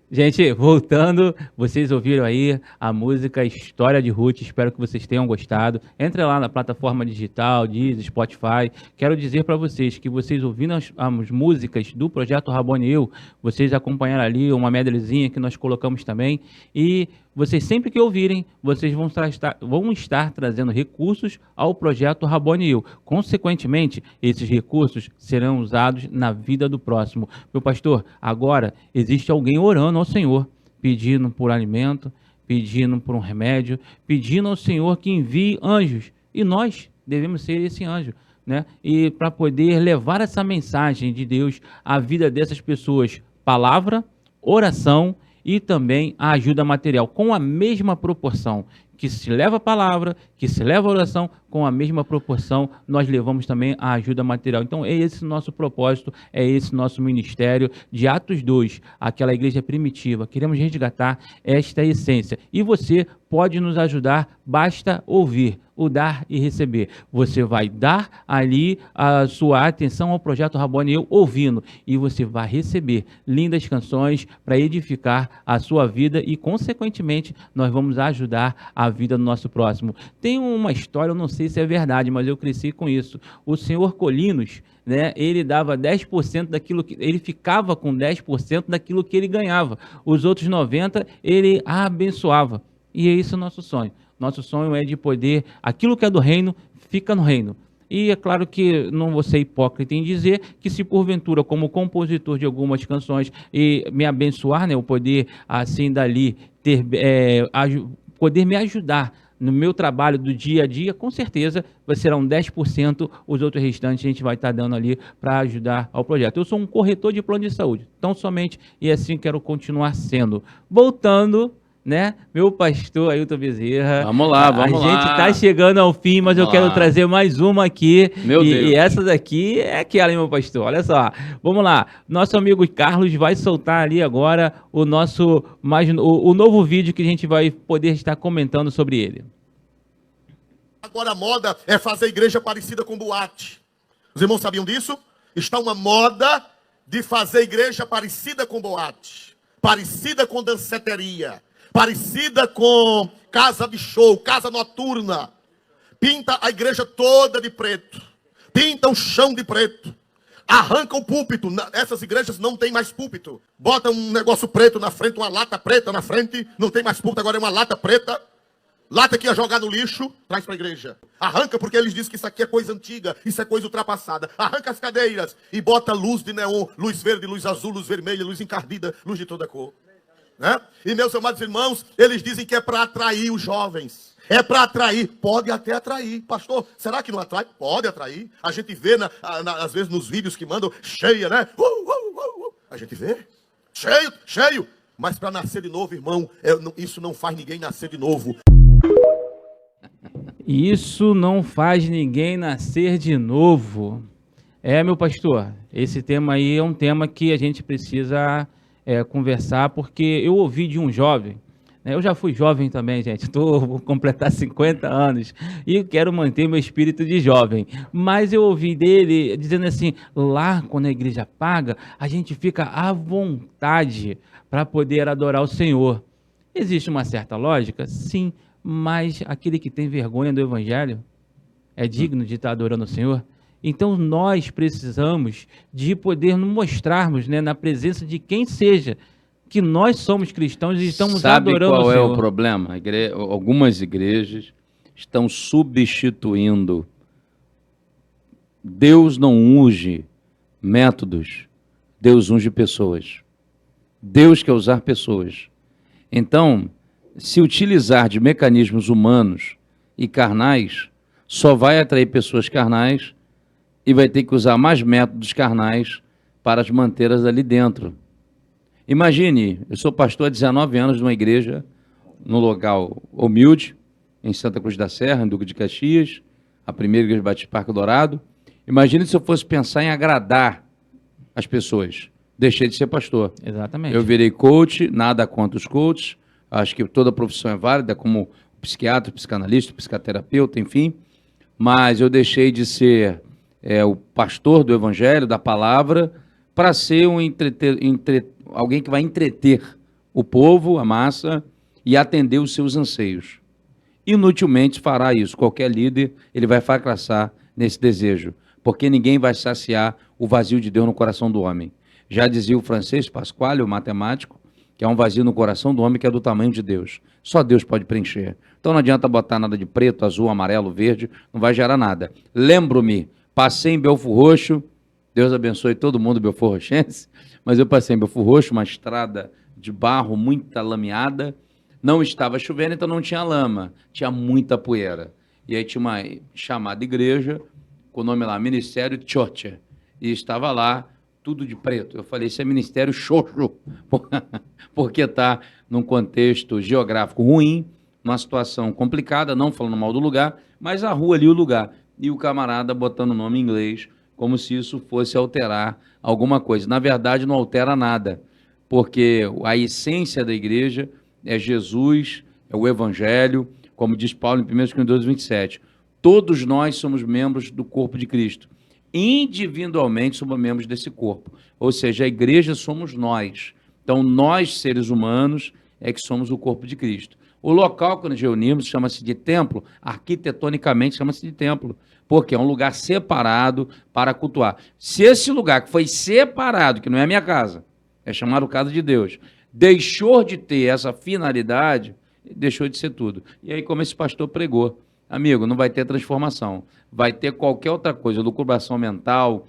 Gente, voltando, vocês ouviram aí a música História de Ruth, espero que vocês tenham gostado. Entre lá na plataforma digital, Deezer, Spotify. Quero dizer para vocês que vocês ouvindo as músicas do Projeto Rabone e Eu, vocês acompanharam ali uma medleyzinha que nós colocamos também. E vocês sempre que ouvirem, vocês vão estar trazendo recursos ao Projeto Rabone e Eu. Consequentemente, esses recursos serão usados na vida do próximo. Meu pastor, agora existe alguém orando ao Senhor, pedindo por alimento, pedindo por um remédio, pedindo ao Senhor que envie anjos. E nós devemos ser esse anjo, né? E para poder levar essa mensagem de Deus à vida dessas pessoas, palavra, oração e também a ajuda material, com a mesma proporção que se leva a palavra, que se leva a oração, com a mesma proporção, nós levamos também a ajuda material. Então, é esse o nosso propósito, é esse o nosso ministério de Atos 2, aquela igreja primitiva. Queremos resgatar esta essência. E você pode nos ajudar, basta ouvir, o dar e receber. Você vai dar ali a sua atenção ao Projeto Rabone e Eu ouvindo, e você vai receber lindas canções para edificar a sua vida e, consequentemente, nós vamos ajudar a vida do nosso próximo. Tem uma história, eu não sei se é verdade, mas eu cresci com isso. O senhor Colinos, né, ele dava 10% daquilo que ele ficava com 10% daquilo que ele ganhava. Os outros 90% ele abençoava. E é esse o nosso sonho. Nosso sonho é de poder, aquilo que é do reino, fica no reino. E é claro que não vou ser hipócrita em dizer que se porventura, como compositor de algumas canções, e me abençoar, né, o poder assim dali, poder me ajudar no meu trabalho do dia a dia, com certeza serão 10%, os outros restantes a gente vai estar dando ali para ajudar ao projeto. Eu sou um corretor de plano de saúde, tão somente, e assim quero continuar sendo. Voltando, né, meu pastor Ailton Bezerra. Vamos lá. A gente tá chegando ao fim, mas eu quero trazer mais uma aqui. Meu Deus. E essa daqui é aquela, hein, meu pastor? Olha só. Vamos lá. Nosso amigo Carlos vai soltar ali agora o novo vídeo que a gente vai poder estar comentando sobre ele. Agora a moda é fazer igreja parecida com boate. Os irmãos sabiam disso? Está uma moda de fazer igreja parecida com boate, parecida com danceteria, parecida com casa de show, casa noturna. Pinta a igreja toda de preto. Pinta o chão de preto. Arranca o púlpito. Essas igrejas não tem mais púlpito. Bota um negócio preto na frente, uma lata preta na frente. Não tem mais púlpito, agora é uma lata preta. Lata que ia jogar no lixo, traz para a igreja. Arranca, porque eles dizem que isso aqui é coisa antiga, isso é coisa ultrapassada. Arranca as cadeiras e bota luz de neon, luz verde, luz azul, luz vermelha, luz encardida, luz de toda cor. Né? E meus amados irmãos, eles dizem que é para atrair os jovens. É para atrair, pode até atrair. Pastor, será que não atrai? Pode atrair. A gente vê, às vezes, nos vídeos que mandam, cheia, né? A gente vê, cheio. Mas para nascer de novo, irmão, isso não faz ninguém nascer de novo. Isso não faz ninguém nascer de novo. Meu pastor, esse tema aí é um tema que a gente precisa conversar, porque eu ouvi de um jovem, né? Eu já fui jovem também, gente. Vou completar 50 anos e quero manter meu espírito de jovem. Mas eu ouvi dele dizendo assim: lá, quando a igreja paga, a gente fica à vontade para poder adorar o Senhor. Existe uma certa lógica? Sim, mas aquele que tem vergonha do evangelho é digno de estar adorando o Senhor? Então nós precisamos de poder nos mostrarmos, né, na presença de quem seja, que nós somos cristãos e estamos adorando o Senhor. Sabe qual é o problema? Algumas igrejas estão substituindo. Deus não unge métodos, Deus unge pessoas. Deus quer usar pessoas. Então, se utilizar de mecanismos humanos e carnais, só vai atrair pessoas carnais e vai ter que usar mais métodos carnais para as mantê-las ali dentro. Imagine, eu sou pastor há 19 anos numa igreja, num local humilde, em Santa Cruz da Serra, em Duque de Caxias, a primeira igreja Batista Parque Dourado. Imagine se eu fosse pensar em agradar as pessoas. Deixei de ser pastor. Exatamente. Eu virei coach, nada contra os coaches, acho que toda profissão é válida, como psiquiatra, psicanalista, psicoterapeuta, enfim, mas eu deixei de ser o pastor do evangelho, da palavra, para ser alguém que vai entreter o povo, a massa, e atender os seus anseios. Inutilmente fará isso. Qualquer líder, ele vai fracassar nesse desejo, porque ninguém vai saciar o vazio de Deus no coração do homem. Já dizia o francês Pasquale, o matemático, que é um vazio no coração do homem que é do tamanho de Deus. Só Deus pode preencher. Então não adianta botar nada de preto, azul, amarelo, verde, não vai gerar nada. Lembro-me, passei em Belford Roxo, Deus abençoe todo mundo Belford Roxense, mas eu passei em Belford Roxo, uma estrada de barro, muita lameada, não estava chovendo, então não tinha lama, tinha muita poeira. E aí tinha uma chamada igreja, com o nome lá, Ministério Church, e estava lá, tudo de preto. Eu falei, isso é Ministério Xoxo, porque está num contexto geográfico ruim, numa situação complicada, não falando mal do lugar, mas a rua ali, o lugar. E o camarada botando o nome em inglês, como se isso fosse alterar alguma coisa. Na verdade, não altera nada, porque a essência da igreja é Jesus, é o Evangelho, como diz Paulo em 1 Coríntios 27. Todos nós somos membros do corpo de Cristo. Individualmente somos membros desse corpo. Ou seja, a igreja somos nós. Então, nós, seres humanos, é que somos o corpo de Cristo. O local que nos reunimos chama-se de templo, arquitetonicamente chama-se de templo, porque é um lugar separado para cultuar. Se esse lugar que foi separado, que não é a minha casa, é chamado casa de Deus, deixou de ter essa finalidade, deixou de ser tudo. E aí, como esse pastor pregou, amigo, não vai ter transformação, vai ter qualquer outra coisa, lucubração mental,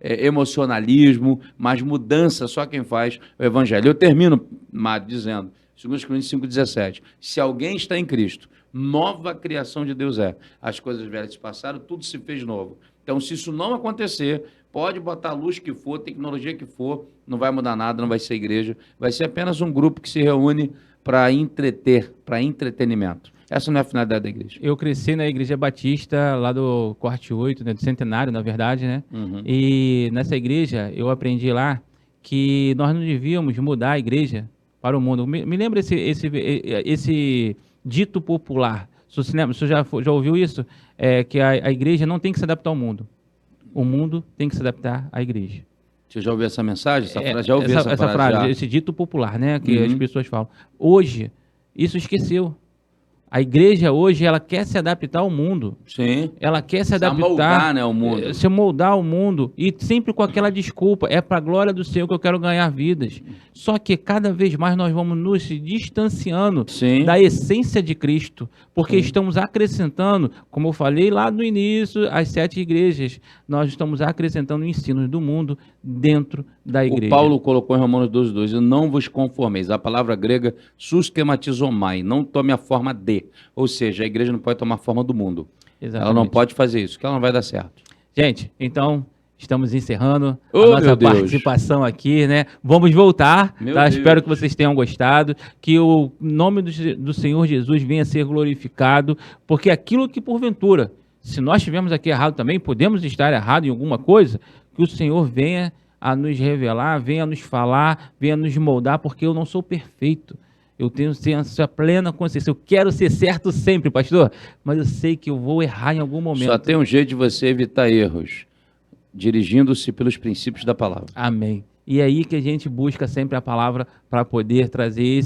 emocionalismo, mas mudança só quem faz o evangelho. Eu termino, Mário, dizendo, 2 Coríntios 5,17, se alguém está em Cristo, nova criação de Deus é. As coisas velhas se passaram, tudo se fez novo. Então, se isso não acontecer, pode botar a luz que for, tecnologia que for, não vai mudar nada, não vai ser igreja, vai ser apenas um grupo que se reúne para entreter, para entretenimento. Essa não é a finalidade da igreja. Eu cresci na Igreja Batista, lá do Corte 8, né, do Centenário, na verdade, né? Uhum. E nessa igreja, eu aprendi lá que nós não devíamos mudar a igreja para o mundo. Me lembra esse dito popular. Você já ouviu isso? Que a igreja não tem que se adaptar ao mundo. O mundo tem que se adaptar à igreja. Você já ouviu essa mensagem? Essa frase? Já ouviu essa frase? Já? Esse dito popular, né? Que as pessoas falam. Hoje, isso esqueceu. A igreja hoje, ela quer se adaptar ao mundo. Sim. Ela quer se adaptar. Moldar, né, ao mundo. Se moldar ao mundo. E sempre com aquela desculpa. É para a glória do Senhor que eu quero ganhar vidas. Só que cada vez mais nós vamos nos distanciando da essência de Cristo. Porque estamos acrescentando, como eu falei lá no início, as 7 igrejas. Nós estamos acrescentando ensinos do mundo dentro da igreja. O Paulo colocou em Romanos 12:2, não vos conformeis. A palavra grega, suskematizomai, não tome a forma de. Ou seja, a igreja não pode tomar a forma do mundo. Exatamente. Ela não pode fazer isso, que ela não vai dar certo. Gente, então, estamos encerrando a nossa participação aqui, né? Vamos voltar, tá? Espero que vocês tenham gostado, que o nome do Senhor Jesus venha a ser glorificado, porque aquilo que porventura, se nós estivermos aqui errado também, podemos estar errado em alguma coisa, que o Senhor venha a nos revelar, venha a nos falar, venha a nos moldar, porque eu não sou perfeito. Eu tenho essa plena consciência. Eu quero ser certo sempre, pastor, mas eu sei que eu vou errar em algum momento. Só tem um jeito de você evitar erros, dirigindo-se pelos princípios da palavra. Amém. E é aí que a gente busca sempre a palavra para poder trazer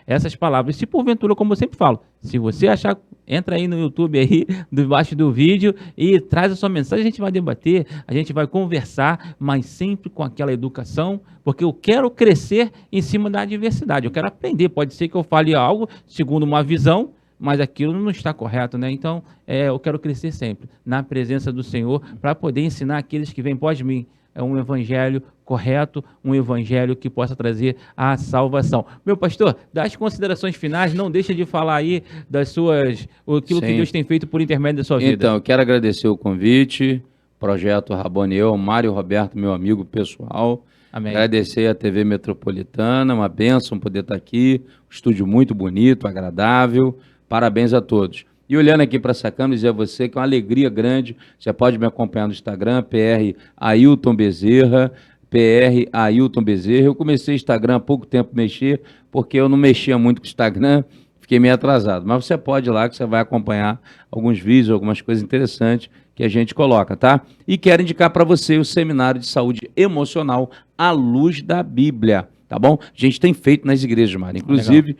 essas palavras. Se porventura, como eu sempre falo, se você achar, entra aí no YouTube aí, debaixo do vídeo e traz a sua mensagem, a gente vai debater, a gente vai conversar, mas sempre com aquela educação, porque eu quero crescer em cima da adversidade, eu quero aprender. Pode ser que eu fale algo segundo uma visão, mas aquilo não está correto, né? Então, eu quero crescer sempre na presença do Senhor para poder ensinar aqueles que vêm pós mim. É um evangelho correto, um evangelho que possa trazer a salvação. Meu pastor, das considerações finais, não deixa de falar aí aquilo que Deus tem feito por intermédio da sua vida. Então, eu quero agradecer o convite, Projeto Rabone Eu, Mário Roberto, meu amigo pessoal. Amém. Agradecer a TV Metropolitana, uma bênção poder estar aqui, um estúdio muito bonito, agradável. Parabéns a todos. E olhando aqui para essa câmera, dizer a você que é uma alegria grande, você pode me acompanhar no Instagram, PR Ailton Bezerra, PR Ailton Bezerra. Eu comecei o Instagram há pouco tempo mexer, porque eu não mexia muito com o Instagram, fiquei meio atrasado. Mas você pode ir lá que você vai acompanhar alguns vídeos, algumas coisas interessantes que a gente coloca, tá? E quero indicar para você o Seminário de Saúde Emocional à Luz da Bíblia, tá bom? A gente tem feito nas igrejas, Mário. Inclusive,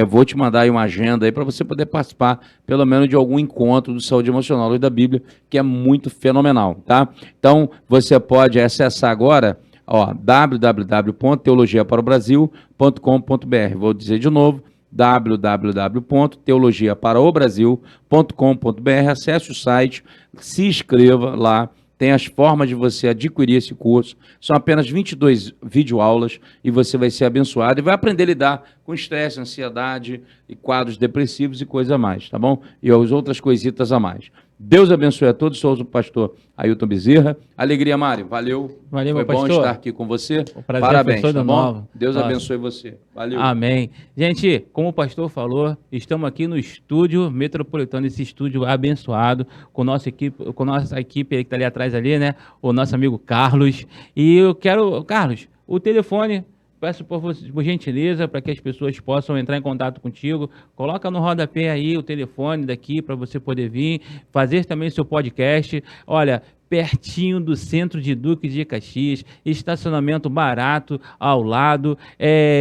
vou te mandar aí uma agenda aí para você poder participar, pelo menos, de algum encontro do Saúde Emocional à Luz da Bíblia, que é muito fenomenal, tá? Então, você pode acessar agora, www.teologiaparaobrasil.com.br. Vou dizer de novo, www.teologiaparaobrasil.com.br. Acesse o site, se inscreva lá. Tem as formas de você adquirir esse curso. São apenas 22 videoaulas e você vai ser abençoado e vai aprender a lidar com estresse, ansiedade e quadros depressivos e coisa a mais, tá bom? E as outras coisitas a mais. Deus abençoe a todos. Sou o pastor Ailton Bezerra. Alegria, Mário. Valeu. Valeu, Foi meu pastor. bom estar aqui com você. O prazer Parabéns, foi todo tá bom? novo. Deus Nossa. abençoe você. Valeu. Amém. Gente, como o pastor falou, estamos aqui no estúdio Metropolitano, esse estúdio abençoado, com nossa equipe que está ali atrás ali, né? O nosso amigo Carlos. E eu quero, Carlos, o telefone, peço por gentileza, para que as pessoas possam entrar em contato contigo. Coloca no rodapé aí o telefone daqui para você poder vir, fazer também seu podcast. Olha, pertinho do centro de Duque de Caxias, estacionamento barato ao lado,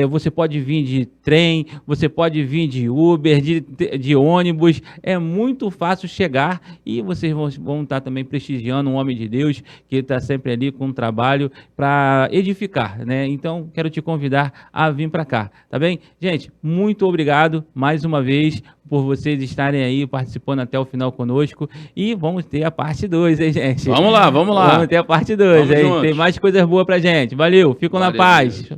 você pode vir de trem, você pode vir de Uber, de ônibus, é muito fácil chegar e vocês vão estar também prestigiando um homem de Deus que está sempre ali com um trabalho para edificar, né? Então, quero te convidar a vir para cá, tá bem? Gente, muito obrigado mais uma vez por vocês estarem aí participando até o final conosco e vamos ter a parte 2, hein, gente? Vamos lá. Vamos ter a parte 2, hein? juntos. Tem mais coisas boas pra gente. Valeu, ficam na paz.